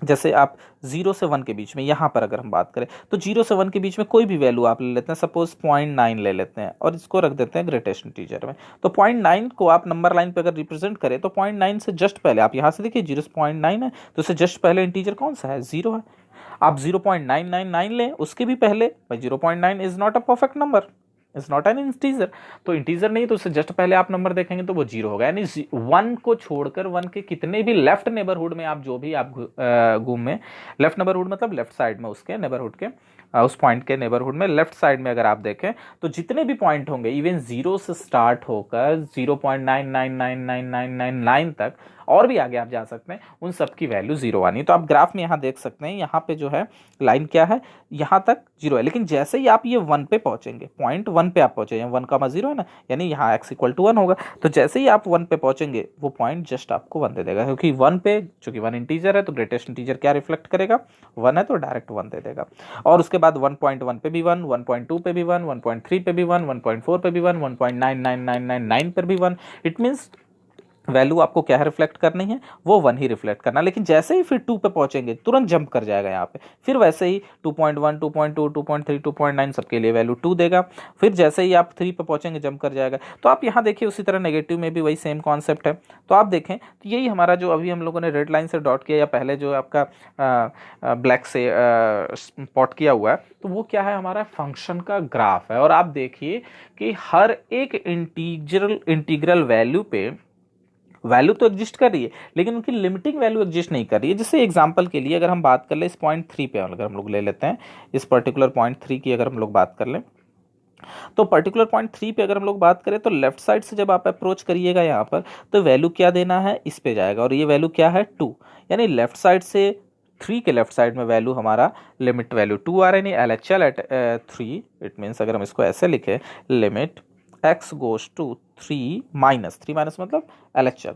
जैसे आप 0 से 1 के बीच में, यहाँ पर अगर हम बात करें तो 0 से 1 के बीच में कोई भी वैल्यू आप ले लेते हैं, सपोज 0.9 ले लेते हैं और इसको रख देते हैं ग्रेटेस्ट इंटीजर में। तो 0.9 को आप नंबर लाइन पे अगर रिप्रेजेंट करें तो 0.9 से जस्ट पहले, आप यहाँ से देखिए 0.9 है तो इससे जस्ट पहले इंटीजर कौन सा है, 0 है। आप 0.999 लें, उसके भी पहले, भाई 0.9 is not a perfect number, is not an integer, तो इंटीजर नहीं, तो उससे जस्ट पहले आप नंबर देखेंगे तो वो 0 होगा। यानी 1 को छोड़कर 1 के कितने भी लेफ्ट नेबरहुड में आप जो भी आप घूमें, लेफ्ट नेबरहुड मतलब लेफ्ट साइड में, उसके नेबरहुड के उस पॉइंट के नेबरहुड में लेफ्ट साइड में अगर आप देखें तो जितने भी पॉइंट होंगे, इवन 0 से स्टार्ट होकर 0.999999 तक और भी आगे आप जा सकते हैं, उन सब की वैल्यू 0 आनी। तो आप ग्राफ में यहाँ देख सकते हैं, यहाँ पे जो है लाइन क्या है, यहाँ तक 0 है, लेकिन जैसे ही आप ये 1 पे पहुंचेंगे, पॉइंट 1 पे आप पहुंचे, 1,0 है ना, यानी यहाँ x = 1 होगा, तो जैसे ही आप 1 पे पहुंचेंगे वो पॉइंट जस्ट आपको 1 दे देगा, क्योंकि 1 पे, चूंकि 1 इंटीजर है तो ग्रेटेस्ट इंटीजर क्या रिफ्लेक्ट करेगा, 1 है तो डायरेक्ट 1 दे देगा। और उसके बाद 1.1 पे भी 1, 1.2 पे भी 1, 1.3 पे भी 1, 1.4 पे भी 1, 1.99999 पर भी 1। इट मीन्स वैल्यू आपको क्या है रिफ्लेक्ट करनी है, वो 1 ही रिफ्लेक्ट करना। लेकिन जैसे ही फिर 2 पे पहुंचेंगे तुरंत जंप कर जाएगा यहाँ पे, फिर वैसे ही 2.1, 2.2, 2.3, 2.9 सबके लिए वैल्यू 2 देगा। फिर जैसे ही आप 3 पे पहुंचेंगे जंप कर जाएगा। तो आप यहाँ देखिए उसी तरह नेगेटिव में भी वही सेम कॉन्सेप्ट है। तो आप देखें तो यही हमारा जो अभी हम लोगों ने रेड लाइन से डॉट किया, या पहले जो आपका ब्लैक से स्पॉट किया हुआ है, तो वो क्या है, हमारा फंक्शन का ग्राफ है। और आप देखिए कि हर एक इंटीग्रल वैल्यू पे वैल्यू तो एग्जिस्ट कर रही है, लेकिन उनकी लिमिटिंग वैल्यू एग्जिस्ट नहीं कर रही है। जैसे एग्जांपल के लिए अगर हम बात कर ले इस पॉइंट 3 पे, अगर हम लोग ले लेते हैं इस पर्टिकुलर पॉइंट 3 की अगर हम लोग बात कर लें, तो पर्टिकुलर पॉइंट 3 पे अगर हम लोग बात करें तो लेफ्ट साइड से जब आप अप्रोच करिएगा यहाँ पर, तो वैल्यू क्या देना है, इस पे जाएगा, और ये वैल्यू क्या है, 2। यानी लेफ्ट साइड से 3 के लेफ्ट साइड में वैल्यू हमारा लिमिट वैल्यू 2 आ रहा है, यानी LHL एट 3। इट मीन्स अगर हम इसको ऐसे लिखें, limit x goes to 3 minus मतलब LHL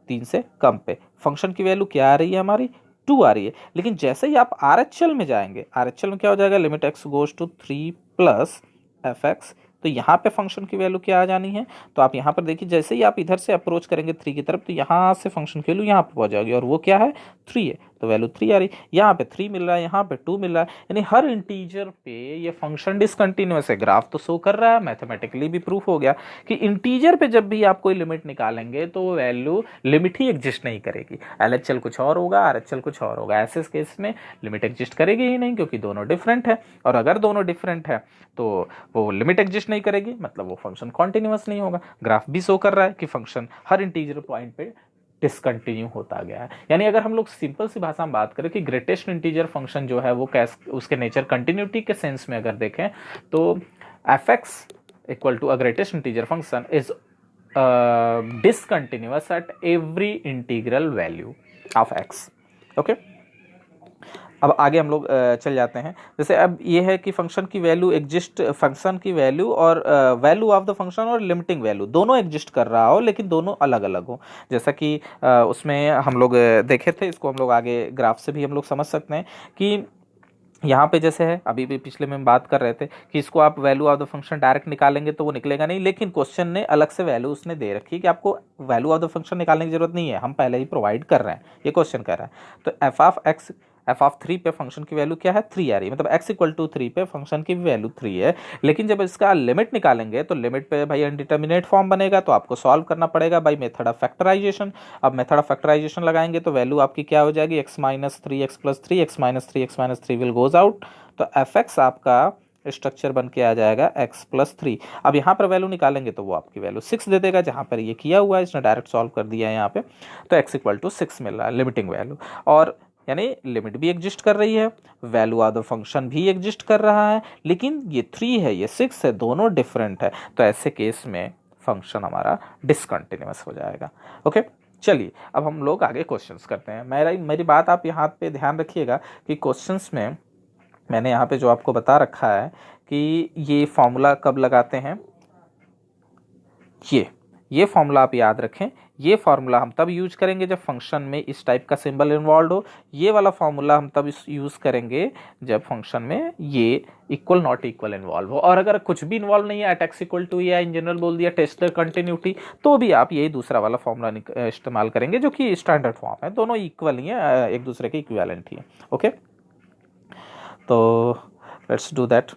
3 से कम पे फंक्शन की वैल्यू क्या आ रही है, हमारी 2 आ रही है। लेकिन जैसे ही आप RHL में जाएंगे, RHL में क्या हो जाएगा, limit x goes to 3 plus fx, तो यहाँ पे फंक्शन की वैल्यू क्या आ जानी है। तो आप यहाँ पर देखिए, जैसे ही आप इधर से अप्रोच करेंगे 3 की तरफ, तो यहाँ से फंक्शन की वैल्यू यहाँ पे पहुंच जाएगी, और वो क्या है, 3 है, तो वैल्यू 3 आ रही है। यहाँ पे 3 मिल रहा है, यहाँ पे 2 मिल रहा है, यानी हर इंटीजर पे ये फंक्शन डिसकंटिन्यूअस है। ग्राफ तो शो कर रहा है, मैथमेटिकली भी प्रूफ हो गया कि इंटीजर पे जब भी आप कोई लिमिट निकालेंगे तो वैल्यू लिमिट ही एग्जिस्ट नहीं करेगी, LHL कुछ और होगा, RHL कुछ और होगा। ऐसे केस में लिमिट एग्जिस्ट करेगी ही नहीं, क्योंकि दोनों डिफरेंट है, और अगर दोनों डिफरेंट है तो वो लिमिट एग्जिस्ट नहीं करेगी, मतलब वो फंक्शन कॉन्टिन्यूअस नहीं होगा। ग्राफ भी शो कर रहा है कि फंक्शन हर इंटीजर पॉइंट पे डिसकंटिन्यू होता गया है। यानी अगर हम लोग सिंपल सी भाषा में बात करें कि ग्रेटेस्ट इंटीजर फंक्शन जो है वो कैसे, उसके नेचर कंटिन्यूटी के सेंस में अगर देखें तो fx equal to a greatest integer function is discontinuous at every integral value of x। Okay, अब आगे हम लोग चल जाते हैं। जैसे अब ये है कि फंक्शन की वैल्यू एग्जिस्ट, फंक्शन की वैल्यू और वैल्यू ऑफ द फंक्शन और लिमिटिंग वैल्यू दोनों एग्जिस्ट कर रहा हो, लेकिन दोनों अलग अलग हो। जैसा कि उसमें हम लोग देखे थे, इसको हम लोग आगे ग्राफ से भी हम लोग समझ सकते हैं कि यहाँ पे जैसे है, अभी भी पिछले में हम बात कर रहे थे कि इसको आप value of the function direct निकालेंगे तो वो निकलेगा नहीं, लेकिन क्वेश्चन ने अलग से वैल्यू उसने दे रखी है कि आपको वैल्यू ऑफ द फंक्शन निकालने की जरूरत नहीं है, हम पहले ही प्रोवाइड कर रहे हैं, ये क्वेश्चन कह रहा है। तो f ऑफ 3 पे फंक्शन की वैल्यू क्या है, 3 आ रही है, मतलब x इक्वल टू 3 पे फंक्शन की वैल्यू 3 है। लेकिन जब इसका लिमिट निकालेंगे तो लिमिट पे भाई अनडिटर्मिनेट फॉर्म बनेगा, तो आपको सॉल्व करना पड़ेगा बाई मेथड ऑफ फैक्टराइजेशन। अब मेथड ऑफ फैक्टराइजेशन लगाएंगे तो वैल्यू आपकी क्या हो जाएगी, x - 3 x + 3 x - 3 x - 3 will goes out, तो fx आपका स्ट्रक्चर बन के आ जाएगा x+3। अब यहाँ पर वैल्यू निकालेंगे तो वो आपकी वैल्यू 6 दे देगा, जहाँ पर ये किया हुआ है इसने डायरेक्ट सॉल्व कर दिया है यहाँ पे, तो x=6 मिल रहा है लिमिटिंग वैल्यू। और यानी लिमिट भी एग्जिस्ट कर रही है, वैल्यू ऑफ द फंक्शन भी एग्जिस्ट कर रहा है, लेकिन ये 3 है ये 6 है, दोनों डिफरेंट है, तो ऐसे केस में फंक्शन हमारा डिसकंटिन्यूअस हो जाएगा। ओके, चलिए अब हम लोग आगे क्वेश्चंस करते हैं। मेरी बात आप यहाँ पे ध्यान रखिएगा कि क्वेश्चंस में मैंने यहाँ पे जो आपको बता रखा है कि ये फॉर्मूला कब लगाते हैं, ये फॉर्मूला आप याद रखें। ये फॉर्मूला हम तब यूज करेंगे जब फंक्शन में इस टाइप का सिंबल इन्वॉल्व हो। ये वाला फॉर्मूला हम तब यूज करेंगे जब फंक्शन में ये इक्वल नॉट इक्वल इन्वॉल्व हो। और अगर कुछ भी इन्वॉल्व नहीं है, एट एक्स इक्वल टू या इन जनरल बोल दिया टेस्ट द कंटिन्यूटी, तो भी आप यही दूसरा वाला फॉर्मूला इस्तेमाल करेंगे जो कि स्टैंडर्ड फॉर्म है, दोनों इक्वल ही है, एक दूसरे के इक्विवेलेंट ही है। ओके, तो लेट्स डू दैट।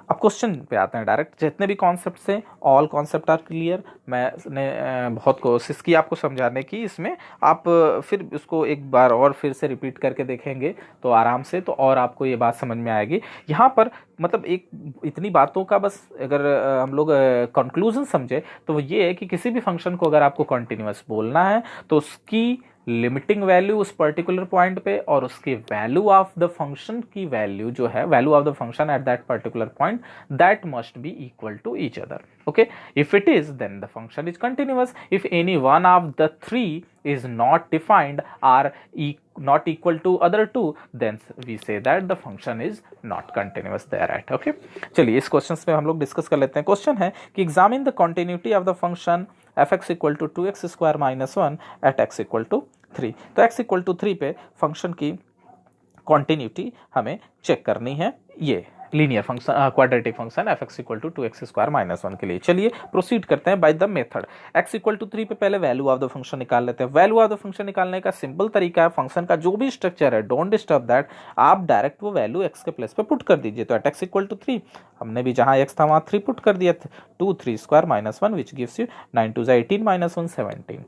अब क्वेश्चन पे आते हैं डायरेक्ट। जितने भी कॉन्सेप्ट्स हैं, ऑल कॉन्सेप्ट आर क्लियर। मैंने बहुत कोशिश की आपको समझाने की, इसमें आप फिर उसको एक बार और फिर से रिपीट करके देखेंगे तो आराम से, तो और आपको ये बात समझ में आएगी। यहाँ पर मतलब एक इतनी बातों का बस अगर हम लोग कंक्लूजन समझे तो वो ये है कि किसी भी फंक्शन को अगर आपको कंटिन्यूअस बोलना है तो उसकी लिमिटिंग वैल्यू उस पर्टिकुलर पॉइंट पे और उसकी वैल्यू ऑफ द फंक्शन की वैल्यू जो है, value of the function at that particular point, that must be equal to each other. Okay, if it is then the function is continuous. If any one of the three is not defined or not equal to other two, then we say that the function is not continuous thereat. Okay, चलिए इस क्वेश्चन में हम लोग डिस्कस कर लेते हैं। क्वेश्चन है कि examine the continuity of the function fx equal to 2x² - 1 at x equal to 3। तो x इक्वल टू 3 पे फंक्शन की कॉन्टिन्यूटी हमें चेक करनी है, ये linear function quadratic function fx equal to 2x² - 1 के लिए। चलिए प्रोसीड करते हैं by the method. x equal to 3 पे पहले वैल्यू ऑफ द फंक्शन निकाल लेते हैं। वैल्यू ऑफ द फंक्शन निकालने का सिंपल तरीका है, फंक्शन का जो भी स्ट्रक्चर है, डोंट डिस्टर्ब दैट, आप डायरेक्ट वो वैल्यू x के प्लेस पे पुट कर दीजिए। तो एट x इक्वल टू 3 हमने भी जहां x था वहां 3 पुट कर दिया, 2 3² - 1 विच गिव्स यू 9 2 18 - 1 17।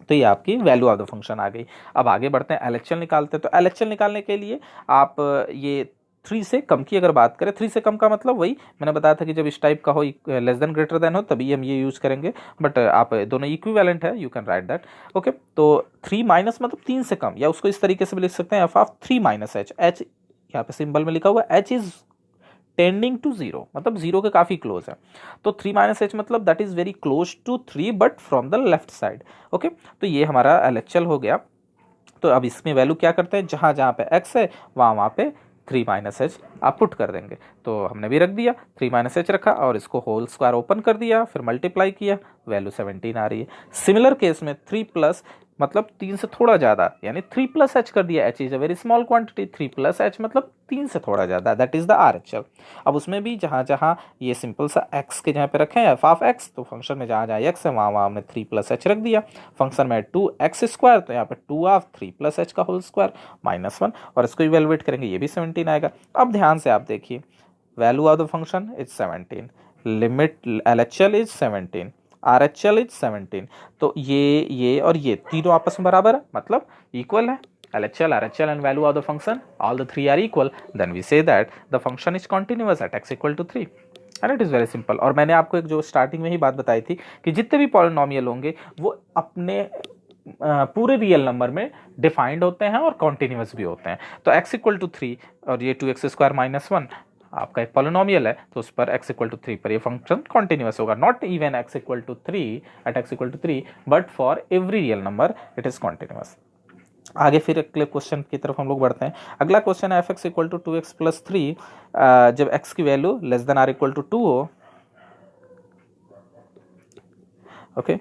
तो ये आपकी वैल्यू ऑफ द फंक्शन आ गई। अब आगे बढ़ते हैं, एलएचएल निकालते हैं। तो एलएचएल निकालने के लिए आप ये 3 से कम की अगर बात करें, 3 से कम का मतलब वही मैंने बताया था कि जब इस टाइप का हो, लेस देन ग्रेटर देन हो, तभी हम ये यूज करेंगे, बट आप दोनों इक्विवेलेंट है, you can write that. Okay, तो 3 माइनस मतलब 3 से कम, या उसको इस तरीके से भी लिख सकते हैं एफ ऑफ 3 - h। h यहाँ पे सिंबल में लिखा हुआ है, h इज टेंडिंग टू 0, मतलब 0 के काफी क्लोज है। तो 3 - h मतलब that is very close to 3 but from the left side. Okay, तो ये हमारा एलएचएल हो गया। तो अब इसमें वैल्यू क्या करते हैं, जहां जहां पे x है वहां पे 3 - h आप पुट कर देंगे। तो हमने भी रख दिया, 3 - h रखा और इसको होल स्क्वायर ओपन कर दिया, फिर मल्टीप्लाई किया, वैल्यू 17 आ रही है। सिमिलर केस में 3 प्लस मतलब 3 से थोड़ा ज्यादा, यानी 3 + h कर दिया। h is a very small quantity, 3 + h मतलब 3 से थोड़ा ज्यादा, दैट इज द आरएचएल। अब उसमें भी जहां जहां ये सिंपल सा x के जहां पे रखे हैं एफ ऑफ x, तो फंक्शन में जहां जहां x है वहां वहां हमने 3 + h रख दिया। फंक्शन में 2x², तो यहाँ पे 2 ऑफ 3 + h का होल स्क्वायर -1, और इसको इवेलुएट करेंगे, ये भी 17 आएगा। अब ध्यान से आप देखिए, value of the function is 17, limit LHL is 17, RHL is 17। तो ये और ये तीनों आपस में बराबर है, मतलब इक्वल है। LHL, RHL and value of the function, all the three are equal, then we say that the function is continuous at x equal to 3, and it is very simple। और मैंने आपको एक जो स्टार्टिंग में ही बात बताई थी कि जितने भी पॉलिनोमियल होंगे वो अपने पूरे रियल नंबर में डिफाइंड होते हैं और कॉन्टिन्यूस भी होते हैं। तो x इक्वल टू 3 और ये 2x² - 1 आपका एक पॉलिनोमियल है, तो उस पर x इक्वल टू 3 पर ये फंक्शन कॉन्टिन्यूस होगा। Not even x equal to 3 at x equal to 3, but for every real number it is continuous. आगे फिर अगले क्वेश्चन की तरफ हम लोग बढ़ते हैं। अगला क्वेश्चन है fx इक्वल टू 2x + 3, जब x की value less than or equal to 2 हो। Okay,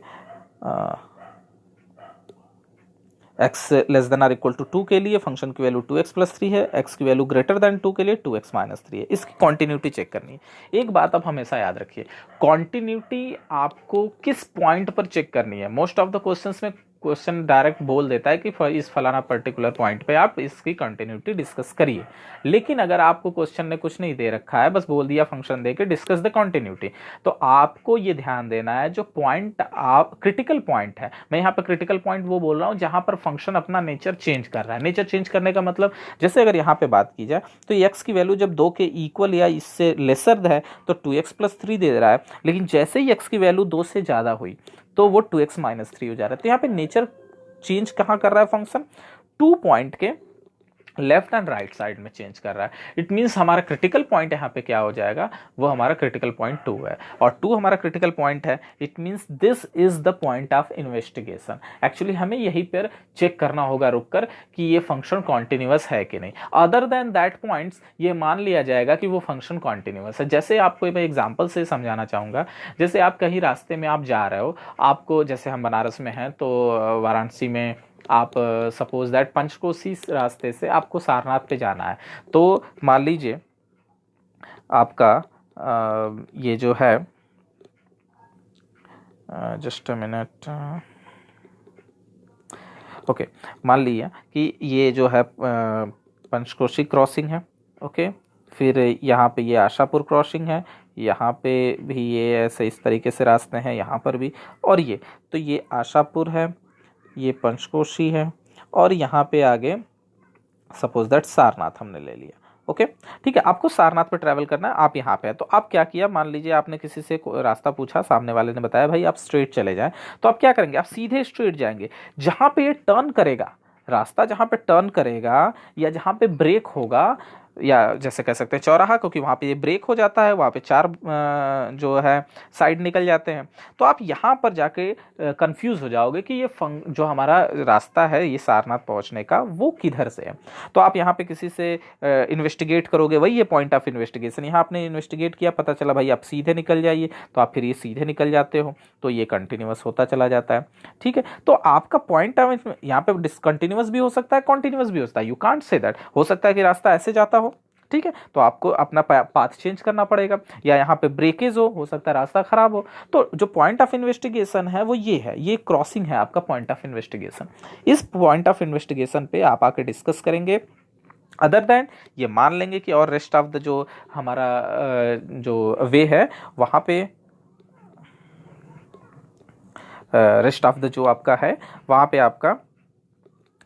x less than or equal to 2 के लिए फंक्शन की वैल्यू 2x + 3 है, x की वैल्यू ग्रेटर देन 2 के लिए 2x - 3 है। इसकी कॉन्टिन्यूटी चेक करनी है। एक बात आप हमेशा याद रखिए, कॉन्टिन्यूटी आपको किस पॉइंट पर चेक करनी है। मोस्ट ऑफ द क्वेश्चंस में क्वेश्चन डायरेक्ट बोल देता है कि इस फलाना पर्टिकुलर पॉइंट पे आप इसकी कंटिन्यूटी डिस्कस करिए। लेकिन अगर आपको क्वेश्चन ने कुछ नहीं दे रखा है, बस बोल दिया फंक्शन दे के डिस्कस द कंटिन्यूटी, तो आपको ये ध्यान देना है जो पॉइंट आप क्रिटिकल पॉइंट है, मैं यहाँ पे क्रिटिकल पॉइंट वो बोल रहा हूँ जहां पर फंक्शन अपना नेचर चेंज कर रहा है। नेचर चेंज करने का मतलब, जैसे अगर यहाँ पे बात की जाए तो x की वैल्यू जब 2 के इक्वल या इससे लेसर है तो 2x+3 दे रहा है, लेकिन जैसे ही x की वैल्यू 2 से ज्यादा हुई तो वो 2x-3 हो जा रहा है। तो यहाँ पे नेचर चेंज कहाँ कर रहा है फंक्शन? 2 पॉइंट के लेफ्ट एंड राइट साइड में चेंज कर रहा है। इट मींस हमारा क्रिटिकल पॉइंट यहाँ पे क्या हो जाएगा, वो हमारा क्रिटिकल पॉइंट 2 है, और 2 हमारा क्रिटिकल पॉइंट है। It means this is the point of investigation. Actually हमें यहीं पर चेक करना होगा रुककर कि ये फंक्शन कॉन्टिन्यूअस है कि नहीं। अदर देन दैट पॉइंट्स ये मान लिया जाएगा कि वो फंक्शन कॉन्टिन्यूअस है। जैसे आपको मैं एग्जाम्पल से समझाना चाहूंगा, जैसे आप कहीं रास्ते में आप जा रहे हो, आपको, जैसे हम बनारस में हैं तो वाराणसी में आप सपोज दैट पंचकोसी रास्ते से आपको सारनाथ पे जाना है, तो मान लीजिए आपका ये जो है, जस्ट अ मिनट, ओके, मान लिया कि ये जो है पंचकोशी क्रॉसिंग है, ओके, फिर यहाँ पे ये आशापुर क्रॉसिंग है, यहाँ पे भी ये ऐसे इस तरीके से रास्ते हैं, यहाँ पर भी, और ये तो ये आशापुर है, ये पंचकोशी है, और यहाँ पे आगे सपोज दैट सारनाथ हमने ले लिया। ओके, ठीक है, आपको सारनाथ पे ट्रैवल करना है, आप यहाँ पे है, तो आप क्या किया, मान लीजिए आपने किसी से रास्ता पूछा, सामने वाले ने बताया भाई आप स्ट्रेट चले जाएं, तो आप क्या करेंगे, आप सीधे स्ट्रेट जाएंगे। जहां पे ये टर्न करेगा, रास्ता जहां पे टर्न करेगा या जहां पे ब्रेक होगा, या जैसे कह सकते हैं चौराहा, क्योंकि वहां पे ये ब्रेक हो जाता है, वहां पे 4 जो है साइड निकल जाते हैं, तो आप यहाँ पर जाके कंफ्यूज हो जाओगे कि ये जो हमारा रास्ता है ये सारनाथ पहुंचने का वो किधर से है। तो आप यहाँ पे किसी से इन्वेस्टिगेट करोगे, वही ये पॉइंट ऑफ इन्वेस्टिगेशन। यहाँ आपने इन्वेस्टिगेट किया, पता चला भाई आप सीधे निकल जाइए, तो आप फिर ये सीधे निकल जाते हो, तो ये कंटिन्यूअस होता चला जाता है। ठीक है, तो आपका पॉइंट ऑफ यहाँ पे डिसकंटिन्यूअस भी हो सकता है, कॉन्टिन्यूअस भी हो सकता है, यू कांट से दैट। हो सकता है कि रास्ता ऐसे जाता हो, ठीक है, तो आपको अपना पाथ चेंज करना पड़ेगा, या यहाँ पे ब्रेकेज हो सकता है रास्ता खराब हो। तो जो पॉइंट ऑफ इन्वेस्टिगेशन है वो ये है, ये क्रॉसिंग है आपका पॉइंट ऑफ इन्वेस्टिगेशन। इस पॉइंट ऑफ इन्वेस्टिगेशन पे आप आके डिस्कस करेंगे। अदर दैन ये मान लेंगे कि और रेस्ट ऑफ द जो हमारा जो वे है वहां पे रेस्ट ऑफ द जो आपका है वहां पे आपका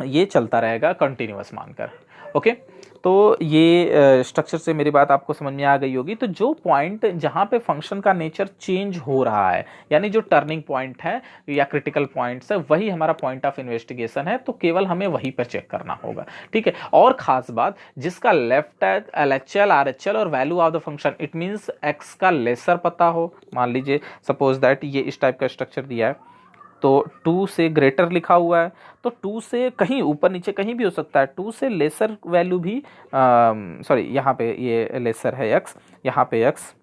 ये चलता रहेगा कंटिन्यूअस मानकर। ओके, तो ये स्ट्रक्चर से मेरी बात आपको समझ में आ गई होगी। तो जो पॉइंट जहां पे फंक्शन का नेचर चेंज हो रहा है, यानी जो टर्निंग पॉइंट है या क्रिटिकल पॉइंट्स है, वही हमारा पॉइंट ऑफ इन्वेस्टिगेशन है, तो केवल हमें वहीं पर चेक करना होगा। ठीक है, और खास बात, जिसका लेफ्ट है LHL RHL और value of the function, it means x का लेसर पता हो, मान लीजिए सपोज दैट ये इस टाइप का स्ट्रक्चर दिया है, तो 2 से ग्रेटर लिखा हुआ है, तो 2 से कहीं ऊपर नीचे कहीं भी हो सकता है, 2 से लेसर वैल्यू भी, सॉरी यहाँ पे ये लेसर है x, यहाँ पे x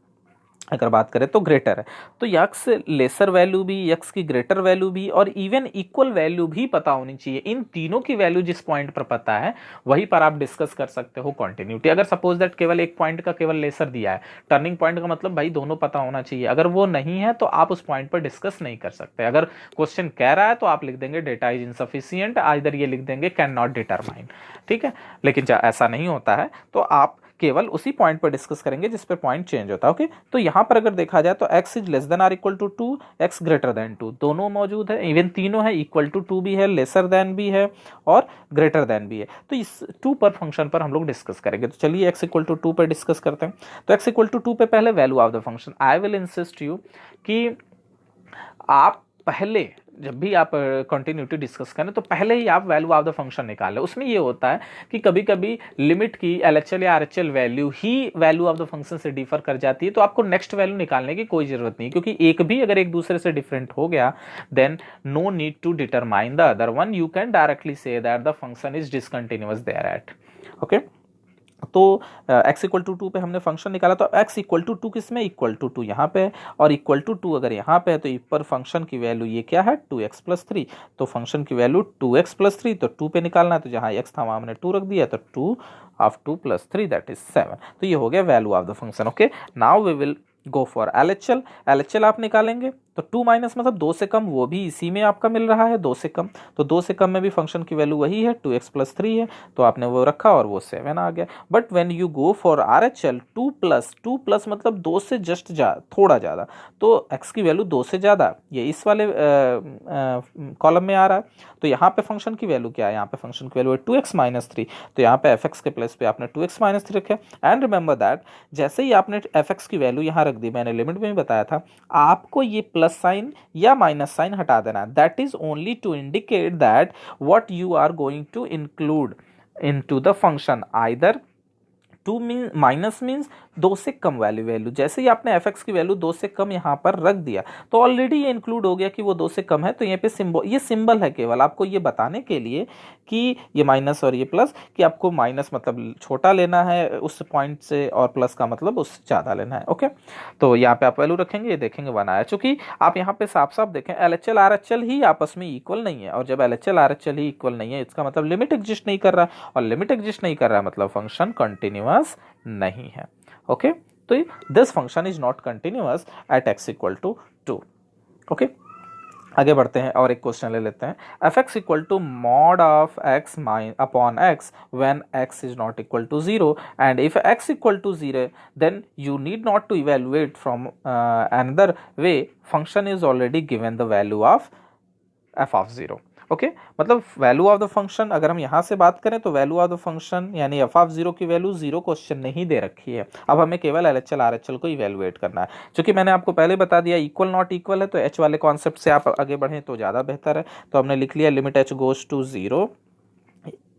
अगर बात करें तो ग्रेटर है, तो x लेसर वैल्यू भी, x की ग्रेटर वैल्यू भी, और इवन इक्वल वैल्यू भी पता होनी चाहिए। इन तीनों की वैल्यू जिस पॉइंट पर पता है वहीं पर आप डिस्कस कर सकते हो कंटिन्यूटी। अगर सपोज दैट केवल एक पॉइंट का केवल लेसर दिया है, टर्निंग पॉइंट का मतलब भाई दोनों पता होना चाहिए, अगर वो नहीं है तो आप उस पॉइंट पर डिस्कस नहीं कर सकते। अगर क्वेश्चन कह रहा है तो आप लिख देंगे डेटा इज इनसफिशिएंट, इधर ये लिख देंगे कैन नॉट डिटरमाइन। ठीक है, लेकिन ऐसा नहीं होता है, तो आप केवल उसी पॉइंट पर डिस्कस करेंगे जिस पर पॉइंट चेंज होता है। ओके, तो यहां पर अगर देखा जाए तो x is less than or equal to 2, x greater than 2, दोनों मौजूद है, इवन तीनों है, इक्वल टू 2 भी है, लेसर देन भी है और ग्रेटर देन भी है। तो इस 2 पर फंक्शन पर हम लोग डिस्कस करेंगे। तो चलिए x इक्वल टू 2 पर डिस्कस करते हैं। तो x इक्वल टू 2 पे पहले value of the function, I will insist you कि आप पहले जब भी आप कंटिन्यूटी डिस्कस करें तो पहले ही आप वैल्यू ऑफ द फंक्शन निकालें। उसमें ये होता है कि कभी कभी लिमिट की LHL या RHL value he value of the function से डिफर कर जाती है, तो आपको नेक्स्ट वैल्यू निकालने की कोई जरूरत नहीं, क्योंकि एक भी अगर एक दूसरे से डिफरेंट हो गया then no need to determine the other one, you can directly say that the function is discontinuous there at. Okay, तो x इक्वल टू 2 पे हमने फंक्शन निकाला, तो x इक्वल टू 2 किस में, इक्वल टू 2 यहाँ पे है, और इक्वल टू 2 अगर यहाँ पे है तो पर फंक्शन की वैल्यू ये क्या है 2x+3, तो फंक्शन की वैल्यू 2x+3, तो 2 पे निकालना है, तो जहाँ x था वहाँ हमने 2 रख दिया, तो 2 ऑफ 2+3 दैट इज 7। तो ये हो गया value of the function. Okay, now we will go for LHL। LHL आप निकालेंगे तो 2 माइनस मतलब 2 से कम, वो भी इसी में आपका मिल रहा है 2 से कम, तो 2 से कम में भी फंक्शन की वैल्यू वही है 2x प्लस 3 है, तो आपने वो रखा और वो 7 आ गया। But when you go for RHL 2 plus मतलब 2 से जस्ट थोड़ा ज़्यादा, तो x की वैल्यू 2 से ज़्यादा, ये इस वाले कॉलम में आ रहा है। तो यहाँ पे फंक्शन की वैल्यू क्या है, यहाँ पे फंक्शन की वैल्यू है 2x माइनस 3, तो यहाँ पे fx के प्लेस पे आपने 2x माइनस 3 रखा। एंड रिमेंबर दैट जैसे ही आपने fx की वैल्यू यहाँ रख दी, मैंने लिमिट में भी बताया था, आपको ये प्लस साइन या माइनस साइन हटा देना है। That is only to indicate that what you are going to include into the function. Either 2 minus means 2 से कम वैल्यू, जैसे ही आपने एफ एक्स की वैल्यू 2 से कम यहाँ पर रख दिया तो ऑलरेडी ये इंक्लूड हो गया कि वो 2 से कम है। तो यहाँ पे ये सिंबल है केवल आपको ये बताने के लिए कि ये माइनस और ये प्लस, कि आपको माइनस मतलब छोटा लेना है उस पॉइंट से और प्लस का मतलब उससे ज़्यादा लेना है। ओके, तो यहाँ पे आप वैल्यू रखेंगे, ये देखेंगे 1 आया। चूंकि आप यहाँ पे साफ साफ देखें LHL RHL ही आपस में इक्वल नहीं है, और जब LHL RHL ही इक्वल नहीं है इसका मतलब लिमिट एग्जिस्ट नहीं कर रहा, और लिमिट एग्जिस्ट नहीं कर रहा मतलब फंक्शन कंटिन्यूअस नहीं है। ओके, तो this function is not continuous at x equal to 2। Okay, आगे बढ़ते हैं और एक क्वेश्चन ले लेते हैं। F x equal to mod of x upon x when x is not equal to 0, and if x equal to 0 then you need not to evaluate from another way, function is already given the value of f of 0। Okay, मतलब वैल्यू ऑफ द फंक्शन अगर हम यहाँ से बात करें तो वैल्यू ऑफ द फंक्शन यानी एफ ऑफ 0 की वैल्यू 0 क्वेश्चन ने ही दे रखी है। अब हमें केवल LHL RHL को इवेलुएट करना है। क्योंकि मैंने आपको पहले बता दिया इक्वल नॉट इक्वल है, तो h वाले कॉन्सेप्ट से आप आगे बढ़ें तो ज़्यादा बेहतर है। तो हमने लिख लिया limit h goes to 0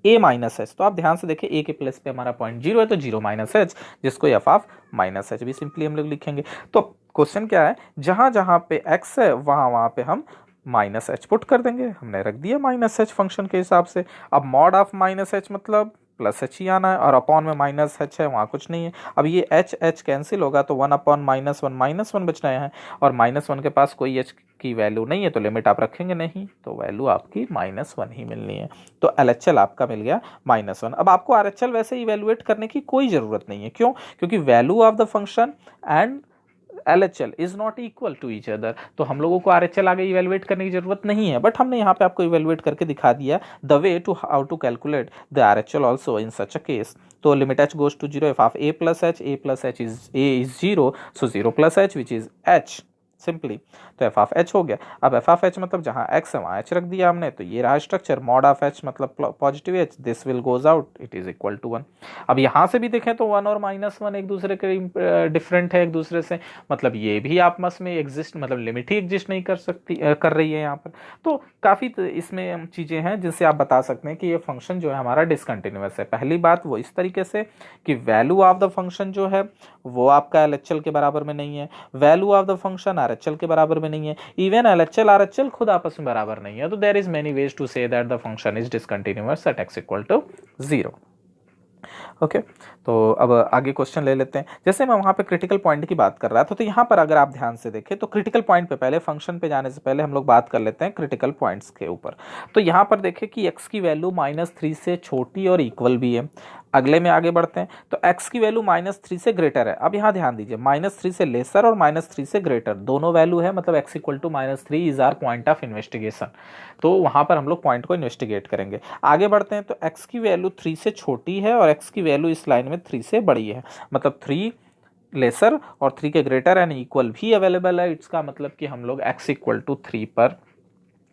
a minus h. तो आप ध्यान से देखिए a के प्लेस पे हमारा पॉइंट 0 है, तो 0 माइनस एच, जिसको एफ ऑफ माइनस एच भी सिंपली हम लोग लिखेंगे। तो क्वेश्चन क्या है, जहां जहां पे x है वहां वहां पे हम माइनस एच पुट कर देंगे। हमने रख दिया माइनस एच फंक्शन के हिसाब से। अब मॉड ऑफ माइनस एच मतलब प्लस एच ही आना है, और अपॉन में माइनस एच है वहाँ कुछ नहीं है। अब ये एच एच कैंसिल होगा तो 1 अपॉन माइनस वन बच रहे हैं, और -1 के पास कोई एच की वैल्यू नहीं है, तो लिमिट आप रखेंगे नहीं, तो वैल्यू आपकी -1 ही मिलनी है। तो LHL आपका मिल गया -1। अब आपको RHL वैसे इवेलुएट करने की कोई ज़रूरत नहीं है। क्यों? क्योंकि value of the function and LHL is not equal to each other, तो हम लोगों को RHL आगे इवेलुएट करने की जरूरत नहीं है। बट हमने यहाँ पे आपको इवेलुएट करके दिखा दिया the way to how to calculate the RHL also in such a case. तो limit h goes to 0 f of a plus h is a is 0, so 0 plus h which is h simply, तो एफ ऑफ एच हो गया। अब एफ ऑफ एच मतलब जहां x है वहां h रख दिया हमने, तो ये रहा स्ट्रक्चर। मॉड ऑफ h मतलब positive h, this will goes out, it is equal to 1। अब यहां से भी देखें तो 1 और -1 एक दूसरे के डिफरेंट है एक दूसरे से, मतलब ये भी आपस में एग्जिस्ट, मतलब लिमिट ही एग्जिस्ट नहीं कर सकती कर रही है यहाँ पर। तो काफ़ी इसमें चीज़ें हैं जिनसे आप बता सकते हैं कि ये फंक्शन जो है हमारा डिसकंटिन्यूअस है। पहली बात वो इस तरीके से कि वैल्यू ऑफ द फंक्शन जो है वो आपका LHL के बराबर में नहीं है, value of the function RHL के बराबर में नहीं है, इवन LHL RHL खुद आपस में बराबर नहीं है। तो there is many ways to say that the function is discontinuous at x equal to 0। Okay, तो अब आगे क्वेश्चन ले लेते हैं। जैसे मैं वहाँ पे क्रिटिकल पॉइंट की बात कर रहा था, तो यहाँ पर अगर आप ध्यान से देखें तो क्रिटिकल पॉइंट पे पहले, फंक्शन पे जाने से पहले हम लोग बात कर लेते हैं क्रिटिकल पॉइंट्स के ऊपर। तो यहाँ पर देखें कि x की वैल्यू -3 से छोटी और इक्वल भी है। अगले में आगे बढ़ते हैं तो x की वैल्यू -3 से ग्रेटर है। अब यहाँ ध्यान दीजिए, -3 से लेसर और -3 से ग्रेटर दोनों वैल्यू है, मतलब x equal to -3 is our point of investigation. तो वहाँ पर हम लोग पॉइंट को इन्वेस्टिगेट करेंगे। आगे बढ़ते हैं तो x की वैल्यू 3 से छोटी है और x की वैल्यू इस लाइन में 3 से बड़ी है, मतलब 3 लेसर और 3 के ग्रेटर एंड इक्वल भी अवेलेबल है। इसका मतलब कि हम लोग x इक्वल टू 3 पर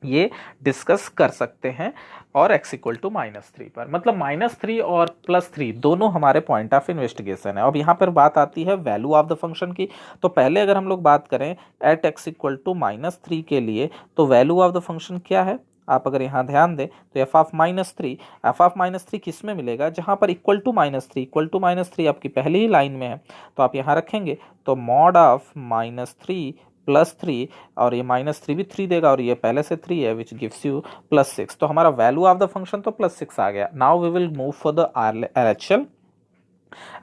ये डिस्कस कर सकते हैं, और x इक्वल टू -3 पर, मतलब -3 और +3 दोनों हमारे पॉइंट ऑफ इन्वेस्टिगेशन है। अब यहाँ पर बात आती है वैल्यू ऑफ द फंक्शन की। तो पहले अगर हम लोग बात करें एट x इक्वल टू -3 के लिए, तो वैल्यू ऑफ द फंक्शन क्या है, आप अगर यहाँ ध्यान दें तो एफ ऑफ -3 किस में मिलेगा, जहाँ पर इक्वल टू -3 आपकी पहली ही लाइन में है, तो आप यहाँ रखेंगे तो मॉड ऑफ -3 +3, और ये -3 भी 3 देगा, और ये पहले से 3 है विच गिव्स यू +6। तो हमारा वैल्यू ऑफ द फंक्शन तो +6 आ गया। Now we will move for the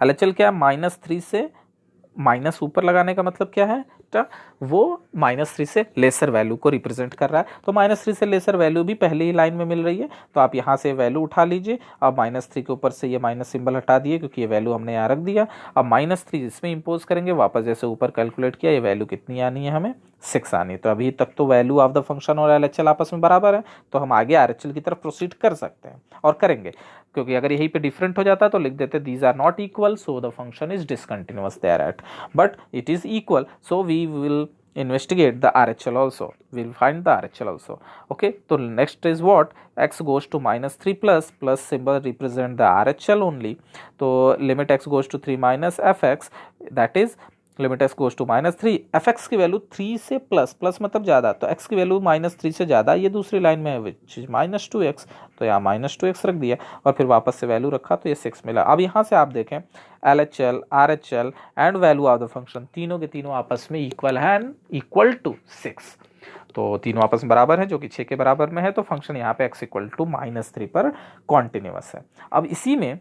LHL क्या है, -3 से माइनस ऊपर लगाने का मतलब क्या है, बीटा वो -3 से लेसर वैल्यू को रिप्रेजेंट कर रहा है। तो -3 से लेसर वैल्यू भी पहले ही लाइन में मिल रही है, तो आप यहाँ से वैल्यू उठा लीजिए। अब -3 के ऊपर से ये माइनस सिंबल हटा दिए क्योंकि ये वैल्यू हमने यहाँ रख दिया। अब -3 इसमें इंपोज करेंगे, वापस जैसे ऊपर कैलकुलेट किया, ये वैल्यू कितनी आनी है हमें 6 आनी है। तो अभी तक तो वैल्यू ऑफ द फंक्शन और LHL आपस में बराबर है, तो हम आगे RHL की तरफ प्रोसीड कर सकते हैं और करेंगे, क्योंकि अगर यहीं पे डिफरेंट हो जाता तो लिख देते these are not equal so the function is discontinuous there at, but it is equal so we will investigate the RHL also, we'll find the RHL also. Okay, so next is what, x goes to -3 plus symbol represent the RHL only. So limit x goes to 3 minus fx, that is limit x goes to -3, fx की वैल्यू 3 से प्लस मतलब ज़्यादा, तो x की वैल्यू -3 से ज़्यादा, ये दूसरी लाइन में है विच इज -2x, तो यहाँ -2x रख दिया और फिर वापस से वैल्यू रखा तो ये 6 मिला। अब यहाँ से आप देखें LHL, RHL and value of the function तीनों के तीनों आपस में इक्वल है एंड इक्वल टू 6, तो तीनों आपस में बराबर है जो कि 6 के बराबर में है। तो फंक्शन यहाँ पे x इक्वल टू -3 पर कॉन्टिन्यूअस है। अब इसी में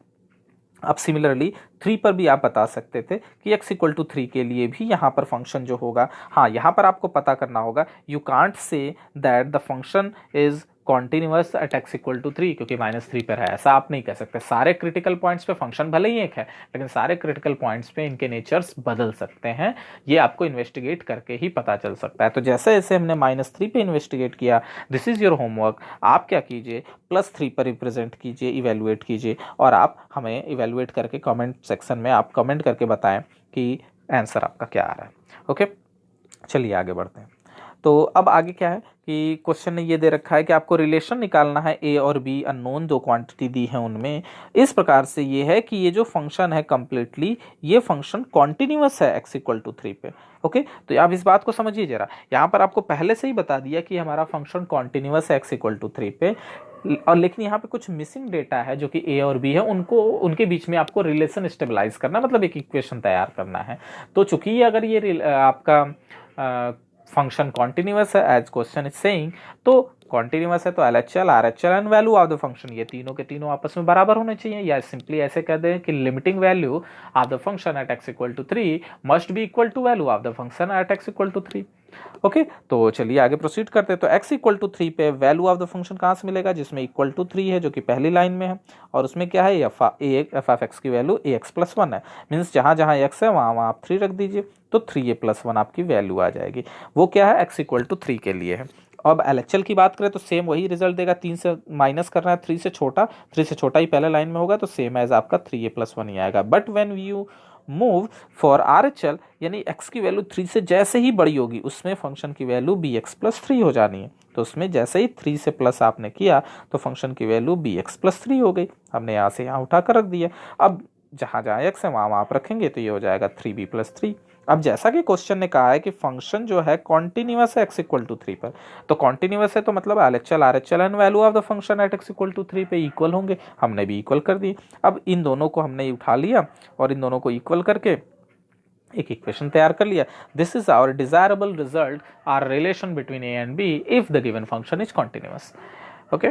अब सिमिलरली 3 पर भी आप बता सकते थे कि x इक्वल टू 3 के लिए भी यहाँ पर फंक्शन जो होगा, हाँ यहाँ पर आपको पता करना होगा, you can't say that the function is continuous at x equal to 3, क्योंकि -3 पर है, ऐसा आप नहीं कह सकते। सारे क्रिटिकल पॉइंट्स पे फंक्शन भले ही एक है, लेकिन सारे क्रिटिकल पॉइंट्स पे इनके नेचर्स बदल सकते हैं, ये आपको इन्वेस्टिगेट करके ही पता चल सकता है। तो जैसे जैसे हमने -3 पे इन्वेस्टिगेट किया, दिस इज योर होमवर्क, आप क्या कीजिए +3 पर रिप्रेजेंट कीजिए, इवेल्युएट कीजिए और आप हमें इवेल्युएट करके कमेंट सेक्शन में आप कमेंट करके बताएं कि आंसर आपका क्या आ रहा है। ओके, चलिए आगे बढ़ते हैं। तो अब आगे क्या है कि क्वेश्चन ने ये दे रखा है कि आपको रिलेशन निकालना है a और b, अननोन दो क्वांटिटी दी है उनमें, इस प्रकार से ये है कि ये जो फंक्शन है कंप्लीटली ये फंक्शन कॉन्टिन्यूअस है x इक्वल टू 3 पे। ओके, तो आप इस बात को समझिए जरा, यहाँ पर आपको पहले से ही बता दिया कि हमारा फंक्शन कॉन्टिन्यूअस है x इक्वल टू 3 पे, और लेकिन यहाँ पे कुछ मिसिंग डेटा है जो कि a और b है, उनको उनके बीच में आपको रिलेशन स्टेबलाइज करना, मतलब एक इक्वेशन तैयार करना है। तो चूंकि अगर ये आपका फंक्शन कॉन्टिन्यूअस है एज क्वेश्चन इज सेइंग, तो कॉन्टिन्यूअस है तो LHL, RHL and value of the function ये तीनों के तीनों आपस में बराबर होने चाहिए, या सिंपली ऐसे कह दें कि limiting value of the function at x equal to 3 must be equal to value of the function at x equal to 3। Okay, तो चलिए आगे प्रोसीड करते हैं। तो x इक्वल टू 3 पे वैल्यू ऑफ द फंक्शन कहाँ से मिलेगा, जिसमें इक्वल टू 3 है जो कि पहली लाइन में है, और उसमें क्या है f ऑफ x की वैल्यू ax प्लस 1 है, मीन्स जहाँ जहाँ x है वहाँ वहाँ आप 3 रख दीजिए, तो 3a प्लस 1 आपकी वैल्यू आ जाएगी, वो क्या है x इक्वल टू 3 के लिए है। अब LHL की बात करें तो सेम वही रिजल्ट देगा, 3 से माइनस करना है 3 से छोटा ही पहले लाइन में होगा, तो सेम एज आपका 3a प्लस 1 ही आएगा। But when you move for RHL, यानी x की वैल्यू 3 से जैसे ही बड़ी होगी उसमें फंक्शन की वैल्यू bx प्लस 3 हो जानी है, तो उसमें जैसे ही 3 से प्लस आपने किया तो फंक्शन की वैल्यू bx प्लस 3 हो गई, हमने यहाँ से यहाँ उठा कर रख दिया। अब जहाँ जहाँ x है वहाँ आप रखेंगे तो ये हो जाएगा 3b प्लस 3। अब जैसा कि क्वेश्चन ने कहा है कि फंक्शन जो है कॉन्टिन्यूअस है x इक्वल टू 3 पर, तो कॉन्टिन्यूअस है तो मतलब LHL, RHL and value of the function at x equal to 3 पे इक्वल होंगे, हमने भी इक्वल कर दी। अब इन दोनों को हमने उठा लिया और इन दोनों को इक्वल करके एक इक्वेशन तैयार कर लिया। This is our desirable result, our relation between a and b if the given function is continuous. Okay,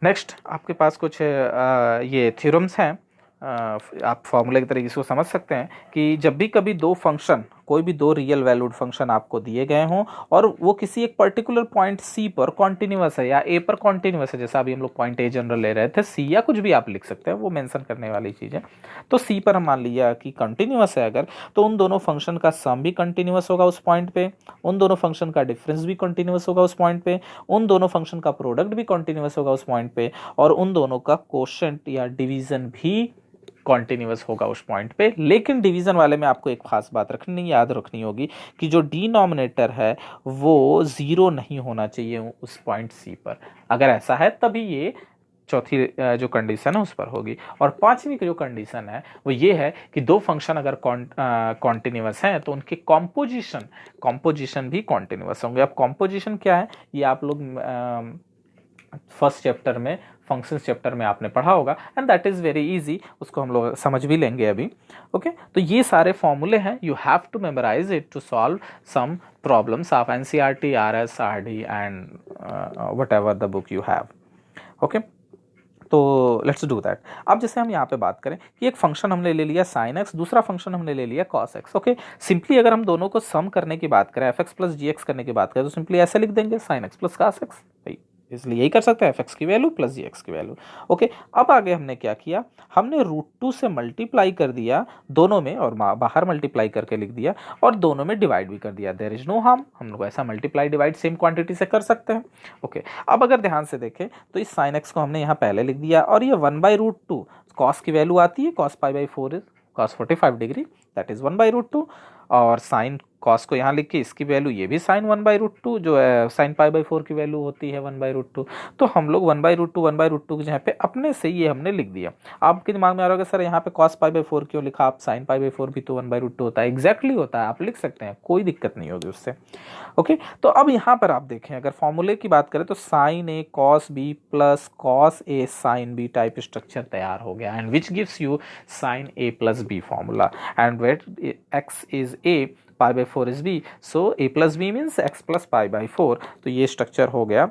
next आपके पास कुछ ये थ्योरम्स हैं, आप फॉर्मूले के तरीके से समझ सकते हैं कि जब भी कभी दो फंक्शन, कोई भी दो रियल वैल्यूड फंक्शन आपको दिए गए हों और वो किसी एक पर्टिकुलर पॉइंट C पर कॉन्टिन्यूअस है या A पर कॉन्टिन्यूअस है, जैसा अभी हम लोग पॉइंट A जनरल ले रहे थे, C या कुछ भी आप लिख सकते हैं, वो मेंशन करने वाली चीज़ है। तो C पर हम मान लिया कि कंटिन्यूअस है अगर, तो उन दोनों फंक्शन का सम भी कंटिन्यूअस होगा उस पॉइंट पे, उन दोनों फंक्शन का डिफरेंस भी कंटिन्यूअस होगा उस पॉइंट पे, उन दोनों फंक्शन का प्रोडक्ट भी कंटिन्यूअस होगा उस पॉइंट पे, और उन दोनों का कोशेंट या डिवीजन भी कॉन्टिन्यूअस होगा उस पॉइंट पे। लेकिन डिवीजन वाले में आपको एक खास बात याद रखनी होगी कि जो डिनोमिनेटर है वो 0 नहीं होना चाहिए उस पॉइंट C पर, अगर ऐसा है तभी ये चौथी जो कंडीशन है उस पर होगी। और पांचवी जो कंडीशन है वो ये है कि दो फंक्शन अगर कॉन्टिन्यूअस हैं तो उनके कॉम्पोजिशन भी कॉन्टिन्यूअस होंगे। अब कॉम्पोजिशन क्या है ये आप लोग फर्स्ट चैप्टर में, फंक्शंस चैप्टर में आपने पढ़ा होगा, and that is very easy, उसको हम लोग समझ भी लेंगे अभी। ओके, तो ये सारे फॉर्मूले हैं, you have to memorise it to solve some problems of NCERT, RS, RD and whatever the book you have. Okay, तो लेट्स डू दैट। अब जैसे हम यहाँ पे बात करें कि एक फंक्शन हमने ले लिया sin x, दूसरा फंक्शन हमने ले लिया cos x। ओके, सिंपली अगर हम दोनों को सम करने की बात करें, f x प्लस जी एक्स करने की बात करें, तो सिंपली ऐसे लिख देंगे sin x plus cos x। भाई इसलिए यही कर सकते हैं, fx की वैल्यू प्लस जी एक्स की वैल्यू। ओके, अब आगे हमने क्या किया, हमने √2 से मल्टीप्लाई कर दिया दोनों में, और बाहर मल्टीप्लाई करके लिख दिया, और दोनों में डिवाइड भी कर दिया। देयर इज नो हार्म, हम लोग ऐसा मल्टीप्लाई डिवाइड सेम क्वांटिटी से कर सकते हैं। ओके, अब अगर ध्यान से देखें तो इस sin x को हमने यहाँ पहले लिख दिया, और ये 1/√2 cos की वैल्यू आती है, cos π/4 is cos 45 degree, that is 1/√2, और साइन कॉस को यहाँ लिख के इसकी वैल्यू ये भी साइन 1/√2 जो है साइन π/4 की वैल्यू होती है 1/√2। तो हम लोग 1/√2 की जगह पे अपने से ये हमने लिख दिया। आपके दिमाग में आ रहा होगा सर यहाँ पे cos π/4 क्यों लिखा, आप साइन π/4 भी तो 1/√2 होता है। एग्जैक्टली होता है, आप लिख सकते हैं, कोई दिक्कत नहीं होगी उससे। ओके, तो अब यहाँ पर आप देखें, अगर फॉर्मूले की बात करें तो sine A cos B plus cos A sine B type structure तैयार हो गया, and which gives you sine A plus B formula, and wait x is A π/4 is b, so a plus b means x plus π/4। तो ये स्ट्रक्चर हो गया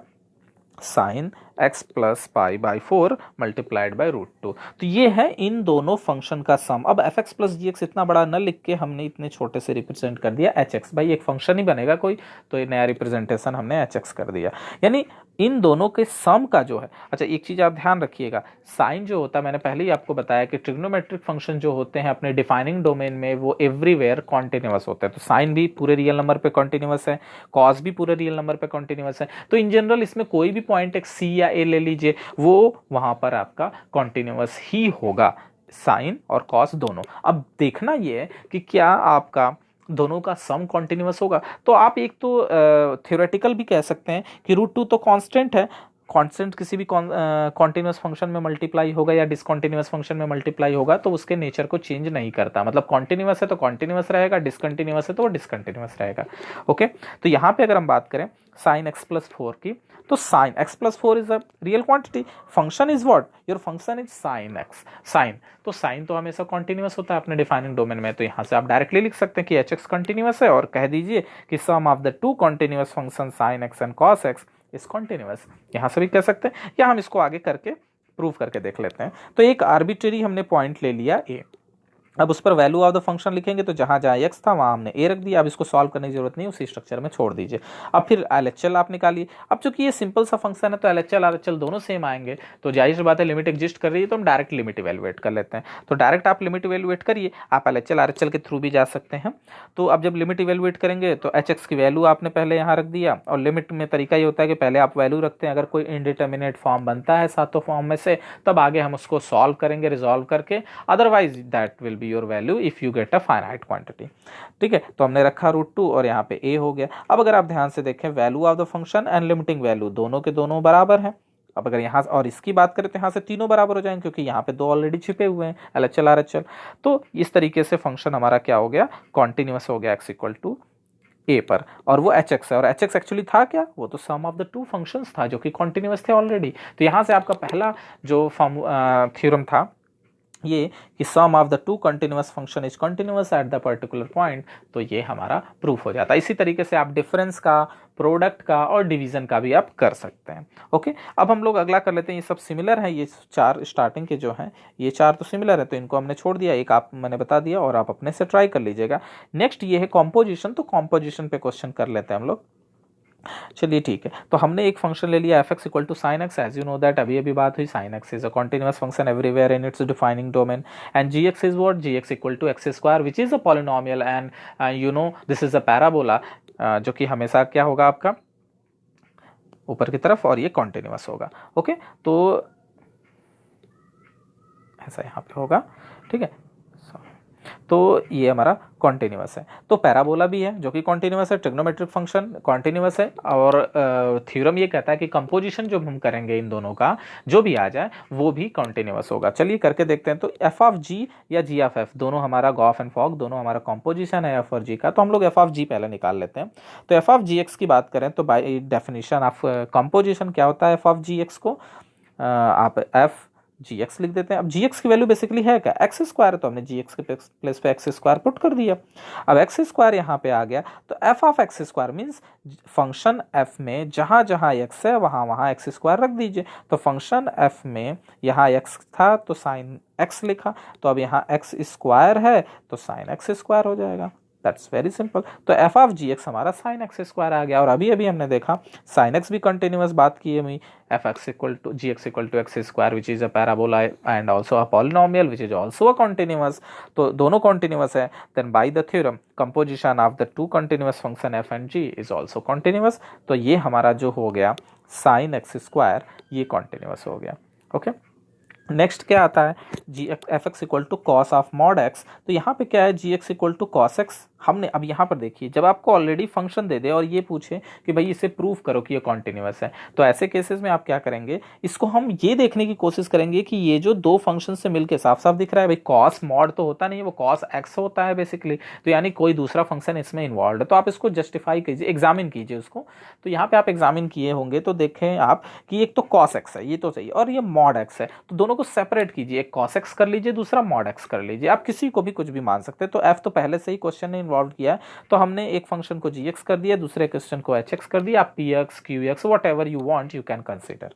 sine x plus π/4 multiplied by √2। तो ये है इन दोनों फंक्शन का सम। अब एफ एक्स प्लस जी एक्स इतना बड़ा न लिख के हमने इतने छोटे से रिप्रेजेंट कर दिया एच एक्स। भाई एक फंक्शन ही बनेगा कोई, तो ये नया रिप्रेजेंटेशन हमने एच एक्स कर दिया, यानी इन दोनों के सम का जो है। अच्छा, एक चीज आप ध्यान रखिएगा, साइन जो होता है, मैंने पहले ही आपको बताया कि ट्रिग्नोमेट्रिक फंक्शन जो होते हैं अपने डिफाइनिंग डोमेन में वो एवरीवेयर कॉन्टिन्यूअस होते हैं। तो साइन भी पूरे रियल नंबर पे कॉन्टिन्यूअस है, कॉस भी पूरे रियल नंबर पे कॉन्टिन्यूअस है। तो इन जनरल इसमें कोई भी पॉइंट एक सी या ए ले लीजिए, वो वहां पर आपका कॉन्टिन्यूअस ही होगा, साइन और कॉस दोनों। अब देखना ये है कि क्या आपका दोनों का सम कॉन्टिन्यूअस होगा। तो आप एक तो थ्योरेटिकल भी कह सकते हैं कि √2 तो कांस्टेंट है, कांस्टेंट किसी भी कॉन्टिन्यूअस फंक्शन में मल्टीप्लाई होगा या डिसकंटिन्यूअस फंक्शन में मल्टीप्लाई होगा तो उसके नेचर को चेंज नहीं करता। मतलब कॉन्टिन्यूअस है तो कॉन्टिन्यूअस रहेगा, डिसकंटिन्यूअस है तो वो डिसकंटिन्यूअस रहेगा। ओके, तो यहाँ पे अगर हम बात करें साइन x प्लस 4 की, तो sine x plus 4 is a real quantity, function is what, your function is sine x। Sine तो साइन तो हमेशा कॉन्टिन्यूअस होता है अपने डिफाइनिंग डोमेन में, तो यहाँ से आप डायरेक्टली लिख सकते हैं कि एच एक्स कॉन्टिन्यूअस है, और कह दीजिए कि sum of the two continuous function sine x and cos x is continuous. यहाँ से भी कह सकते हैं, या हम इसको आगे करके प्रूव करके देख लेते हैं। तो एक आर्बिट्रेरी हमने पॉइंट ले लिया ए, अब उस पर वैल्यू ऑफ द फंक्शन लिखेंगे, तो जहां जहां x था वहां हमने a रख दिया। अब इसको सॉल्व करने की जरूरत नहीं, उसी स्ट्रक्चर में छोड़ दीजिए। अब फिर LHL आप निकालिए। अब चूंकि ये सिंपल सा फंक्शन है तो LHL RHL दोनों सेम आएंगे, तो जाहिर सी बात है लिमिट एग्जिस्ट कर रही है तो हम डायरेक्ट लिमिट इवेलुएट कर लेते हैं। तो डायरेक्ट आप लिमिट इवेलुएट करिए, आप LHL RHL के थ्रू भी जा सकते हैं। तो अब जब लिमिट इवेलुएट करेंगे तो एच एक्स की वैल्यू आपने पहले यहाँ रख दिया, और लिमिट में तरीका ये होता है कि पहले आप वैल्यू रखते हैं, अगर कोई इनडिटर्मिनेट फॉर्म बनता है सातों फॉर्म में से तब आगे हम उसको सॉल्व करेंगे रिजॉल्व करके, otherwise that will be your value if you get a finite quantity. ठीक है, तो हमने रखा √2 और यहाँ पे a हो गया। अब अगर आप ध्यान से देखें, value of the function and limiting value दोनों के दोनों बराबर हैं। अब अगर यहाँ और इसकी बात करें तो यहाँ से तीनों बराबर हो जाएंगे, क्योंकि यहाँ पे दो ऑलरेडी छिपे हुए हैं LHL RHL। तो इस तरीके से फंक्शन हमारा क्या हो गया, कॉन्टिन्यूअस हो गया x इक्वल टू a पर, और वो एच एक्स है। और एच एक्स एक्चुअली था क्या, वो तो सम ऑफ द टू फंक्शंस था जो कि कॉन्टिन्यूअस थे ऑलरेडी। तो यहाँ से आपका पहला जो थ्योरम था ये कि sum of the two continuous function is continuous at the particular point, तो ये हमारा प्रूफ हो जाता है। इसी तरीके से आप डिफरेंस का, प्रोडक्ट का और डिवीजन का भी आप कर सकते हैं। ओके, अब हम लोग अगला कर लेते हैं। ये सब सिमिलर है, ये चार स्टार्टिंग के जो हैं ये चार तो सिमिलर है, तो इनको हमने छोड़ दिया, एक आप मैंने बता दिया और आप अपने से ट्राई कर लीजिएगा। नेक्स्ट ये है कॉम्पोजिशन, तो कॉम्पोजिशन पे क्वेश्चन कर लेते हैं हम लोग। चलिए ठीक है, तो हमने एक फंक्शन ले लिया fx equal to sine x. As you know that अभी अभी बात हुई, sine x is a continuous function everywhere in its defining domain, and gx is what, gx equal to x square which is a polynomial, and you know this is a parabola, जो कि हमेशा क्या होगा आपका ऊपर की तरफ, और ये कॉन्टिन्यूअस होगा। ओके, तो ऐसा यहाँ पे होगा। ठीक है, तो ये हमारा कॉन्टिन्यूअस है। तो पैराबोला भी है जो कि कॉन्टिन्यूअस है, ट्रिग्नोमेट्रिक फंक्शन कॉन्टिन्यूअस है, और थ्योरम ये कहता है कि कंपोजिशन जो हम करेंगे इन दोनों का जो भी आ जाए वो भी कॉन्टिन्यूअस होगा। चलिए करके देखते हैं। तो एफ ऑफ जी या जी ऑफ एफ दोनों हमारा गॉफ एंड फॉग दोनों हमारा कंपोजिशन है एफ और जी का, तो हम लोग एफ ऑफ जी पहले निकाल लेते हैं। तो एफ ऑफ जी एक्स की बात करें तो बाय डेफिनेशन ऑफ कंपोजिशन क्या होता है, एफ ऑफ जी एक्स को आप एफ जी एक्स लिख देते हैं। अब जी एक्स की वैल्यू बेसिकली है क्या, एक्स स्क्वायर, तो हमने जी एक्स के प्लेस पे एक्स स्क्वायर पुट कर दिया। अब एक्स स्क्वायर यहाँ पे आ गया, तो f of x square means function F में जहाँ जहाँ एक्स है वहाँ वहाँ एक्स स्क्वायर रख दीजिए। तो फंक्शन एफ में यहाँ एक्स था तो साइन एक्स लिखा, तो अब यहाँ एक्स स्क्वायर है तो साइन एक्स स्क्वायर हो जाएगा। That's very simple. तो एफ ऑफ जी एक्स हमारा साइन एक्स स्क्वायर आ गया। और अभी अभी हमने देखा साइन एक्स भी कंटिन्यूअस बात की है हुई, f x equal to g x equal to x square which is a parabola and also a polynomial which is also a continuous. तो दोनों कंटिन्यूअस है। Then by the theorem composition of the two continuous function f and g is also continuous. तो ये हमारा जो हो गया साइन एक्स स्क्वायर, ये कंटिन्यूअस हो गया। ओके, नेक्स्ट क्या आता है, g f x equal to cos of mod x. तो यहाँ पे क्या है, g x equal to cos x. हमने अब यहाँ पर देखिए, जब आपको ऑलरेडी फंक्शन दे दे और ये पूछे कि भाई इसे प्रूव करो कि ये कॉन्टिन्यूअस है, तो ऐसे केसेस में आप क्या करेंगे, इसको हम ये देखने की कोशिश करेंगे कि ये जो दो फंक्शन से मिलके साफ साफ दिख रहा है भाई कॉस मॉड तो होता नहीं है, वो कॉस एक्स होता है बेसिकली, तो यानी कोई दूसरा फंक्शन इसमें इन्वॉल्व है। तो आप इसको जस्टिफाई कीजिए, एग्जामिन कीजिए उसको। तो यहाँ पे आप एग्जामिन किए होंगे तो देखें आप कि एक तो कॉस एक्स है, ये तो सही, और ये मॉड एक्स है, तो दोनों को सेपरेट कीजिए, एक कॉस एक्स कर लीजिए, दूसरा मॉड एक्स कर लीजिए। आप किसी को भी कुछ भी मान सकते हैं। तो एफ तो पहले से ही क्वेश्चन ने इन्वॉल्व किया है, तो हमने एक फंक्शन को जी एक्स कर दिया, दूसरे क्वेश्चन को एच एक्स कर दिया। आप P x Q x what ever you want you can consider.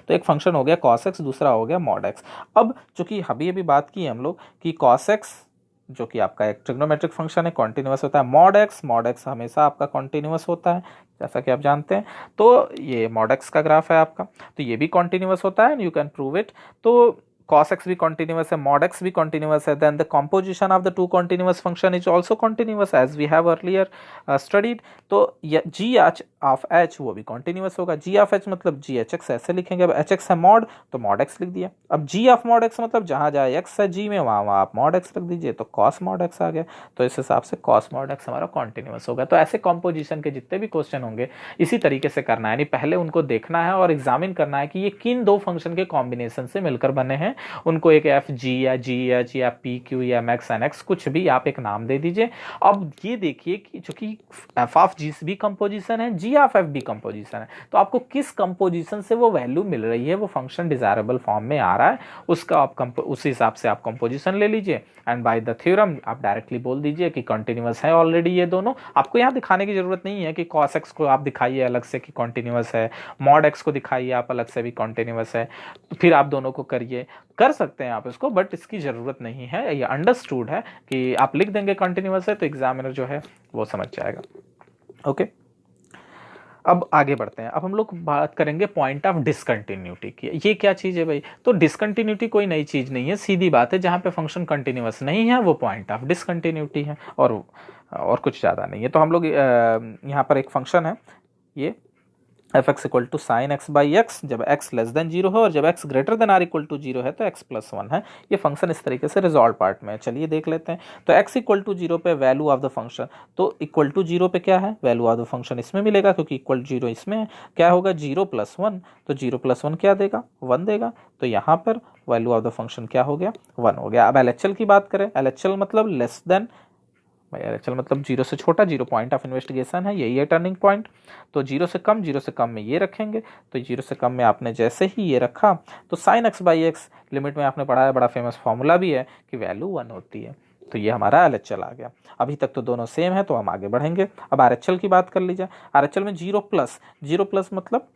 तो एक फंक्शन हो गया कॉस एक्स, दूसरा हो गया मॉड एक्स। अब चूंकि अभी अभी बात की हम लोग कि कॉस एक्स जो कि आपका एक ट्रिग्नोमेट्रिक फंक्शन है, कॉन्टिन्यूअस होता है। मॉड एक्स हमेशा आपका कॉन्टिन्यूअस होता है जैसा कि आप जानते हैं। तो ये मॉड एक्स का ग्राफ है आपका, तो ये भी कॉन्टिन्यूअस होता है and you can prove it. तो cos x भी continuous है, mod x भी continuous है, then the composition of the two continuous function is also continuous as we have earlier studied। तो g of h वो भी continuous होगा। g of h मतलब g h x ऐसे लिखेंगे। अब h x है mod, तो mod x लिख दिया। अब g of mod x मतलब जहाँ जहाँ x है g में वहाँ वहाँ आप mod x रख दीजिए, तो cos mod x आ गया। तो इस हिसाब से cos mod x हमारा continuous होगा। तो ऐसे composition के जितने भी क्वेश्चन होंगे इसी तरीके से करना है, यानी पहले उनको देखना है और एग्जामिन करना है कि ये किन दो फंक्शन के कॉम्बिनेशन से मिलकर बने हैं। उनको एक एफ जी या जी एच या पी क्यू या एम एक्स एन एक्स कुछ भी आप एक नाम दे दीजिए। अब ये देखिए कि चूंकि एफ ऑफ जी भी कंपोजिशन है, जी ऑफ एफ भी कंपोजिशन है, तो आपको किस कंपोजिशन से वो वैल्यू मिल रही है, वो फंक्शन डिजायरेबल फॉर्म में आ रहा है, उसका आप उस हिसाब से आप कंपोजिशन ले लीजिए एंड बाय द थ्योरम आप डायरेक्टली बोल दीजिए कि कंटिन्यूअस है ऑलरेडी ये दोनों। आपको यहाँ दिखाने की जरूरत नहीं है कि cos x को आप दिखाइए अलग से कि कंटिन्यूअस है, mod x को दिखाइए आप अलग से भी कंटिन्यूअस है, फिर आप दोनों को करिए, कर सकते हैं आप इसको, बट इसकी जरूरत नहीं है। ये अंडरस्टूड है कि आप लिख देंगे कंटिन्यूअस है तो एग्जामिनर जो है वो समझ जाएगा। ओके, अब आगे बढ़ते हैं। अब हम लोग बात करेंगे पॉइंट ऑफ डिसकंटिन्यूटी की। ये क्या चीज है भाई, तो डिसकंटिन्यूटी कोई नई चीज नहीं है, सीधी बात है, जहां पे फंक्शन कंटिन्यूअस नहीं है वो पॉइंट ऑफ डिसकंटिन्यूटी है, और कुछ ज्यादा नहीं है। तो हम लोग यहाँ पर एक फंक्शन है ये f x equal to sine x by x, जब एक्स लेस देन जीरो है और जब x greater than or equal to zero है तो एक्स प्लस वन है। ये फंक्शन इस तरीके से रिजॉल्व पार्ट में है, चलिए देख लेते हैं। तो एक्स इक्वल टू जीरो पे वैल्यू ऑफ द फंक्शन, तो इक्वल टू जीरो पे क्या है, वैल्यू ऑफ द फंक्शन इसमें मिलेगा क्योंकि इक्वल जीरो इसमें है। क्या होगा, जीरो प्लस वन, तो जीरो प्लस वन क्या देगा, वन देगा। तो यहाँ पर वैल्यू ऑफ द फंक्शन क्या हो गया, वन हो गया। अब एलएचएल की बात करें, एलएचएल मतलब लेस देन, एलएचएल मतलब जीरो से छोटा, जीरो पॉइंट ऑफ इन्वेस्टिगेशन है, यही है टर्निंग पॉइंट। तो जीरो से कम, जीरो से कम में ये रखेंगे। तो जीरो से कम में आपने जैसे ही ये रखा तो sign x by x limit में आपने पढ़ा है, बड़ा फेमस फॉर्मूला भी है कि वैल्यू वन होती है। तो ये हमारा एलएचएल आ गया। अभी तक तो दोनों सेम है तो हम आगे बढ़ेंगे। अब आरएचएल की बात कर लीजिए। आरएचएल में जीरो प्लस मतलब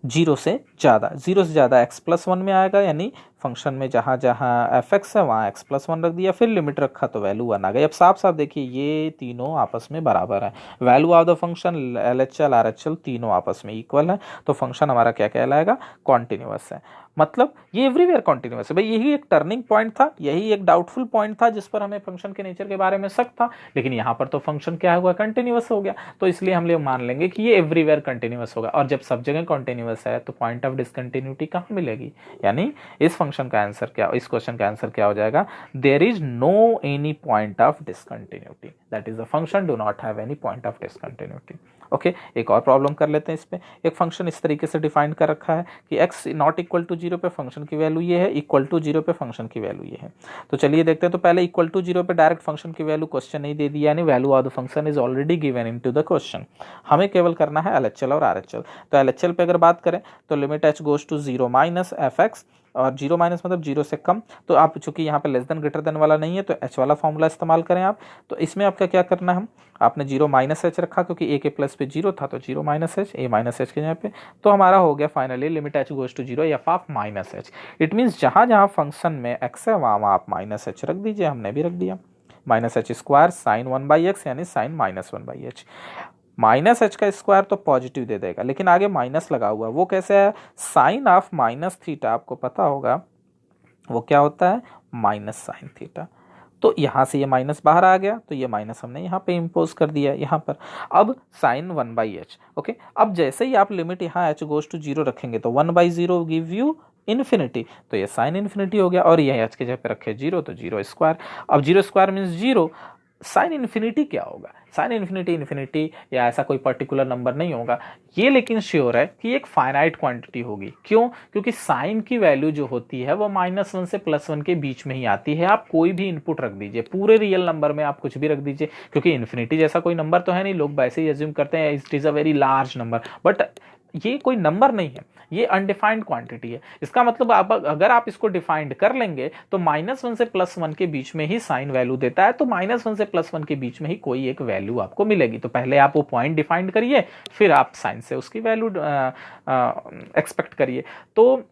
जीरो से ज़्यादा एक्स प्लस वन में आएगा, यानी फंक्शन में जहाँ जहाँ एफ एक्स है वहाँ एक्स प्लस वन रख दिया, फिर लिमिट रखा तो वैल्यू वन आ गई। अब साफ साफ देखिए ये तीनों आपस में बराबर है, value of the function L H L R H L तीनों आपस में इक्वल है, तो फंक्शन हमारा क्या कहलाएगा, कॉन्टिन्यूअस है। मतलब ये एवरीवेयर कॉन्टिन्यूअस है भाई। यही एक टर्निंग पॉइंट था, यही एक डाउटफुल पॉइंट था जिस पर हमें फंक्शन के नेचर के बारे में शक था, लेकिन यहाँ पर तो फंक्शन क्या हुआ, कंटिन्यूअस हो गया। तो इसलिए हम लोग मान लेंगे कि ये एवरीवेयर कंटिन्यूअस होगा। और जब सब जगह कंटिन्यूअस है तो पॉइंट ऑफ डिसकंटिन्यूटी कहाँ मिलेगी, यानी इस फंक्शन का आंसर क्या, इस क्वेश्चन का आंसर क्या हो जाएगा, there is no any point of discontinuity, that is the function do not have any point of discontinuity. Okay, एक और प्रॉब्लम कर लेते हैं इस पे। एक फंक्शन इस तरीके से डिफाइन कर रखा है कि x नॉट इक्वल टू 0 पे फंक्शन की वैल्यू ये है, इक्वल टू 0 पे फंक्शन की वैल्यू ये है। तो चलिए देखते हैं। तो पहले इक्वल टू 0 पे डायरेक्ट फंक्शन की वैल्यू क्वेश्चन नहीं दे दी, यानी value of the function is already given into the question. हमें केवल करना है LHL और RHL। तो LHL पे अगर बात करें तो limit h goes to 0 minus fx, और 0 माइनस मतलब 0 से कम। तो आप चूंकि यहाँ पे लेस देन ग्रेटर देन वाला नहीं है तो h वाला फॉर्मूला इस्तेमाल करें आप। तो इसमें आपका क्या करना है, आपने 0 माइनस एच रखा क्योंकि a के प्लस पे 0 था, तो 0 minus h, a minus h के यहाँ पे। तो हमारा हो गया finally limit h goes to 0 f of minus h. It means जहाँ जहाँ फंक्शन में x है वहाँ आप माइनस एच रख दीजिए, हमने भी रख दिया। Minus H square sine 1/x यानी sine minus 1/h। Minus h का स्क्वायर तो पॉजिटिव दे देगा, लेकिन आगे माइनस लगा हुआ, वो कैसे है, साइन ऑफ माइनस थीटा, आपको पता होगा वो क्या होता है, माइनस साइन थीटा। तो यहाँ से ये माइनस बाहर आ गया, तो ये माइनस हमने यहाँ पे इम्पोज कर दिया यहाँ पर। अब साइन 1/h। ओके, अब जैसे ही आप लिमिट यहाँ h गोज टू 0 रखेंगे तो 1/0 गिव यू इन्फिनिटी, तो ये साइन इन्फिनिटी हो गया। और ये h के जगह पे रखे 0, तो 0 स्क्वायर। अब 0 स्क्वायर मीन्स 0। साइन इन्फिनिटी क्या होगा, साइन इन्फिनिटी इन्फिनिटी या ऐसा कोई पर्टिकुलर नंबर नहीं होगा ये, लेकिन श्योर है कि एक फाइनाइट क्वांटिटी होगी। क्यों, क्योंकि साइन की वैल्यू जो होती है वो -1 से +1 के बीच में ही आती है। आप कोई भी इनपुट रख दीजिए, पूरे रियल नंबर में आप कुछ भी रख दीजिए, क्योंकि इन्फिनिटी जैसा कोई नंबर तो है नहीं, लोग वैसे ही एज्यूम करते हैं it is a very large number, but ये कोई नंबर नहीं है, ये अनडिफाइंड क्वांटिटी है। इसका मतलब आप अगर आप इसको डिफाइंड कर लेंगे तो -1 से +1 के बीच में ही साइन वैल्यू देता है, तो -1 से +1 के बीच में ही कोई एक वैल्यू आपको मिलेगी। तो पहले आप वो पॉइंट डिफाइंड करिए, फिर आप साइन से उसकी वैल्यू एक्सपेक्ट करिए। तो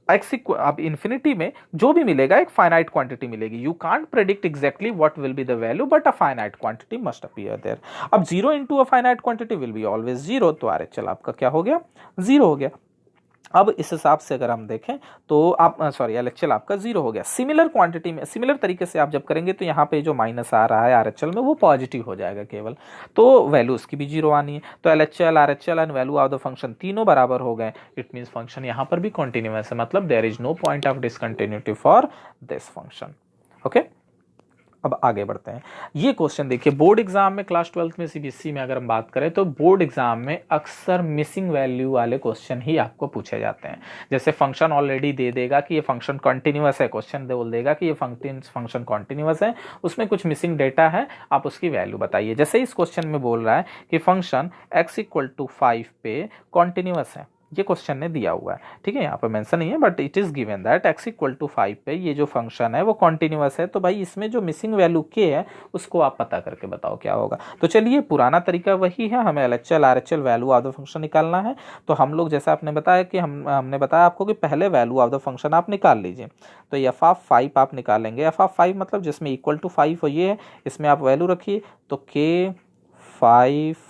एक्स अब इन्फिनिटी में जो भी मिलेगा एक फाइनाइट क्वांटिटी मिलेगी। You can't predict exactly what will be the value, but a finite quantity must appear there. अब 0 into a finite quantity will be always 0, तो RHL आपका क्या हो गया, 0 हो गया। अब इस हिसाब से अगर हम देखें तो आप सॉरी LHL आपका 0 हो गया। सिमिलर क्वांटिटी में सिमिलर तरीके से आप जब करेंगे तो यहाँ पे जो माइनस आ रहा है RHL में वो पॉजिटिव हो जाएगा केवल, तो वैल्यू उसकी भी 0 आनी है। तो LHL RHL and value of the function तीनों बराबर हो गए। इट मीन्स फंक्शन यहाँ पर भी कॉन्टिन्यूअस है, मतलब there is no point of discontinuity for this function. Okay, अब आगे बढ़ते हैं। ये क्वेश्चन देखिए, बोर्ड एग्जाम में क्लास 12th में CBSE में अगर हम बात करें तो बोर्ड एग्जाम में अक्सर मिसिंग वैल्यू वाले क्वेश्चन ही आपको पूछे जाते हैं। जैसे फंक्शन ऑलरेडी दे देगा कि ये फंक्शन कॉन्टिन्यूअस है, क्वेश्चन बोल देगा कि ये फंक्शन कॉन्टिन्यूअस है, उसमें कुछ मिसिंग डेटा है, आप उसकी वैल्यू बताइए। जैसे इस क्वेश्चन में बोल रहा है कि फंक्शन x = 5 पे कॉन्टिन्यूअस है, ये क्वेश्चन ने दिया हुआ है, ठीक है, यहाँ पे मेंशन नहीं है but it is given that x = 5 पे ये जो फंक्शन है वो कॉन्टिन्यूअस है। तो भाई इसमें जो मिसिंग वैल्यू k है उसको आप पता करके बताओ क्या होगा। तो चलिए, पुराना तरीका वही है, हमें LHL RHL value of the function निकालना है। तो हम लोग जैसा आपने बताया कि हमने बताया आपको कि पहले वैल्यू ऑफ द फंक्शन आप निकाल लीजिए। तो f ऑफ 5 आप निकालेंगे, f ऑफ 5 मतलब जिसमें इक्वल टू 5 हो ये है, इसमें आप वैल्यू रखिए। तो k 5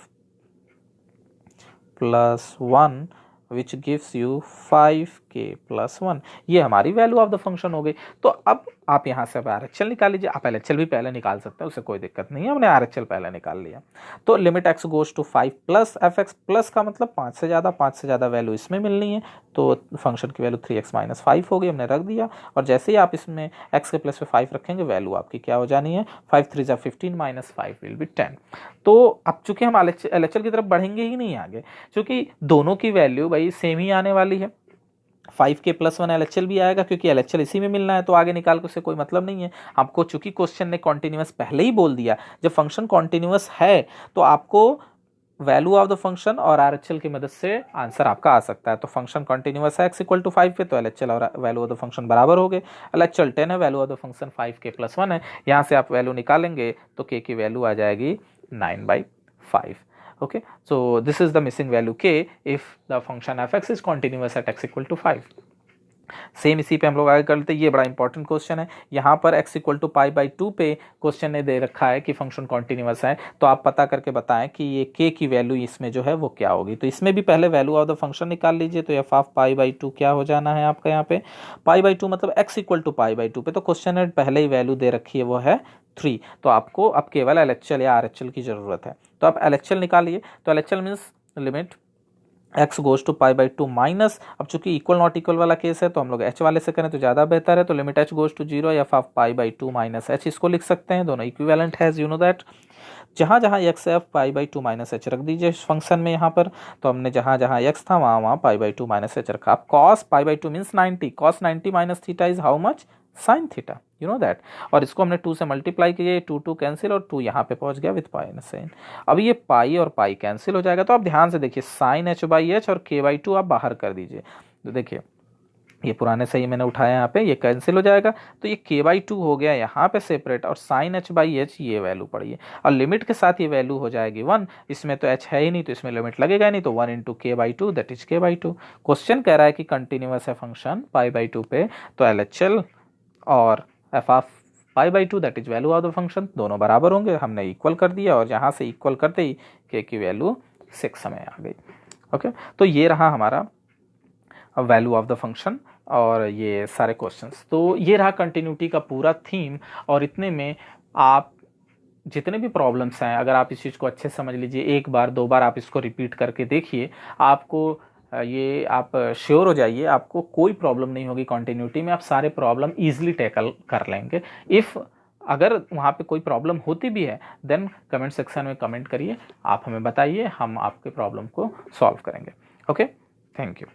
+ 1 which gives you 5k + 1, ये हमारी वैल्यू ऑफ द फंक्शन हो गई। तो अब आप यहाँ से RHL निकाल लीजिए। आप LHL भी पहले निकाल सकते हैं, उससे कोई दिक्कत नहीं है, हमने RHL पहले निकाल लिया। तो limit x goes to 5 + fx, plus का मतलब 5 से ज़्यादा वैल्यू इसमें मिलनी है, तो फंक्शन की वैल्यू 3x - 5 हो गई, हमने रख दिया। और जैसे ही आप इसमें x के प्लस पे 5 रखेंगे वैल्यू आपकी क्या हो जानी है, 5 × 3 = 15 - 5 विल बी 10। तो अब चूंकि हम LHL की तरफ बढ़ेंगे ही नहीं आगे, क्योंकि दोनों की वैल्यू भाई सेम ही आने वाली है। 5k + 1 LHL भी आएगा, क्योंकि LHL इसी में मिलना है, तो आगे निकाल के उससे कोई मतलब नहीं है आपको। चूंकि क्वेश्चन ने कॉन्टिन्यूअस पहले ही बोल दिया, जब फंक्शन कॉन्टिन्यूअस है तो आपको वैल्यू ऑफ द फंक्शन और RHL की मदद से आंसर आपका आ सकता है। तो फंक्शन कॉन्टिन्यूअस है x = 5 पे, तो LHL और वैल्यू ऑफ द फंक्शन बराबर हो गए। LHL 10 है, value of the function 5k + 1 है। यहाँ से आप वैल्यू निकालेंगे तो k की वैल्यू आ जाएगी 9/5। Okay, so this is the missing value k if the function fx is continuous at x = 5. Same इसी पे हम लोग आगे कर लेते हैं। ये बड़ा इंपॉर्टेंट क्वेश्चन है। यहाँ पर x = π/2 पे क्वेश्चन ने दे रखा है कि फंक्शन कॉन्टिन्यूअस है, तो आप पता करके बताएं कि ये k की वैल्यू इसमें जो है वो क्या होगी। तो इसमें भी पहले वैल्यू ऑफ द फंक्शन निकाल लीजिए। तो f ऑफ π/2 क्या हो जाना है आपका, यहाँ पे π/2 मतलब x = π/2 पे, तो क्वेश्चन ने पहले ही वैल्यू दे रखी है वो है 3। तो आपको अब केवल LHL या RHL की जरूरत है, तो आप LHL निकालिए। तो LHL means limit x goes to pi by two minus, अब चूंकि इक्वल नॉट इक्वल वाला केस है तो हम लोग एच वाले से करें तो ज़्यादा बेहतर है, तो limit h goes to zero f of pi by two minus h, इसको लिख सकते हैं, दोनों इक्विवेलेंट है, यू नो दैट। जहाँ जहाँ एक्स है पाई बाई टू माइनस एच रख दीजिए इस फंक्शन में यहाँ पर, तो हमने जहाँ जहाँ एक्स था वहाँ वहाँ पाई बाई टू माइनस एच रखा। अब cos pi by two means 90, cos 90 minus theta is how much, sine theta, you know that. और इसको हमने 2 से मल्टीप्लाई किए, 2 2 कैंसिल और 2 यहाँ पे पहुँच गया विथ पाई एंड साइन। अब ये पाई और पाई कैंसिल हो जाएगा, तो आप ध्यान से देखिए साइन एच बाई एच और के बाई टू आप बाहर कर दीजिए, तो देखिए ये पुराने से ही मैंने उठाया यहाँ पे, ये कैंसिल हो जाएगा, तो ये के बाई टू हो गया यहाँ पे सेपरेट, और साइन एच बाई एच ये वैल्यू पड़ी है, और लिमिट के साथ ये वैल्यू हो जाएगी 1, इसमें तो एच है ही नहीं तो इसमें लिमिट लगेगा नहीं, तो 1 इंटू के बाई टू दैट इज के बाई टू। क्वेश्चन कह रहा है कि कंटिन्यूअस है फंक्शन पाई बाई टू पे, तो एल एच एल और F of pi by to that is value of the function दोनों बराबर होंगे, हमने इक्वल कर दिया, और यहाँ से इक्वल करते ही के की वैल्यू 6 हमें आ गई। ओके, तो ये रहा हमारा वैल्यू ऑफ द फंक्शन और ये सारे क्वेश्चंस, तो ये रहा कंटिन्यूटी का पूरा थीम। और इतने में आप जितने भी प्रॉब्लम्स हैं, अगर आप इस चीज़ को अच्छे से समझ लीजिए, एक बार दो बार आप इसको रिपीट करके देखिए, आपको ये आप श्योर हो जाइए आपको कोई प्रॉब्लम नहीं होगी कंटिन्यूटी में, आप सारे प्रॉब्लम इजीली टैकल कर लेंगे। इफ़ अगर वहाँ पे कोई प्रॉब्लम होती भी है देन कमेंट सेक्शन में कमेंट करिए, आप हमें बताइए, हम आपके प्रॉब्लम को सॉल्व करेंगे। Okay, thank you.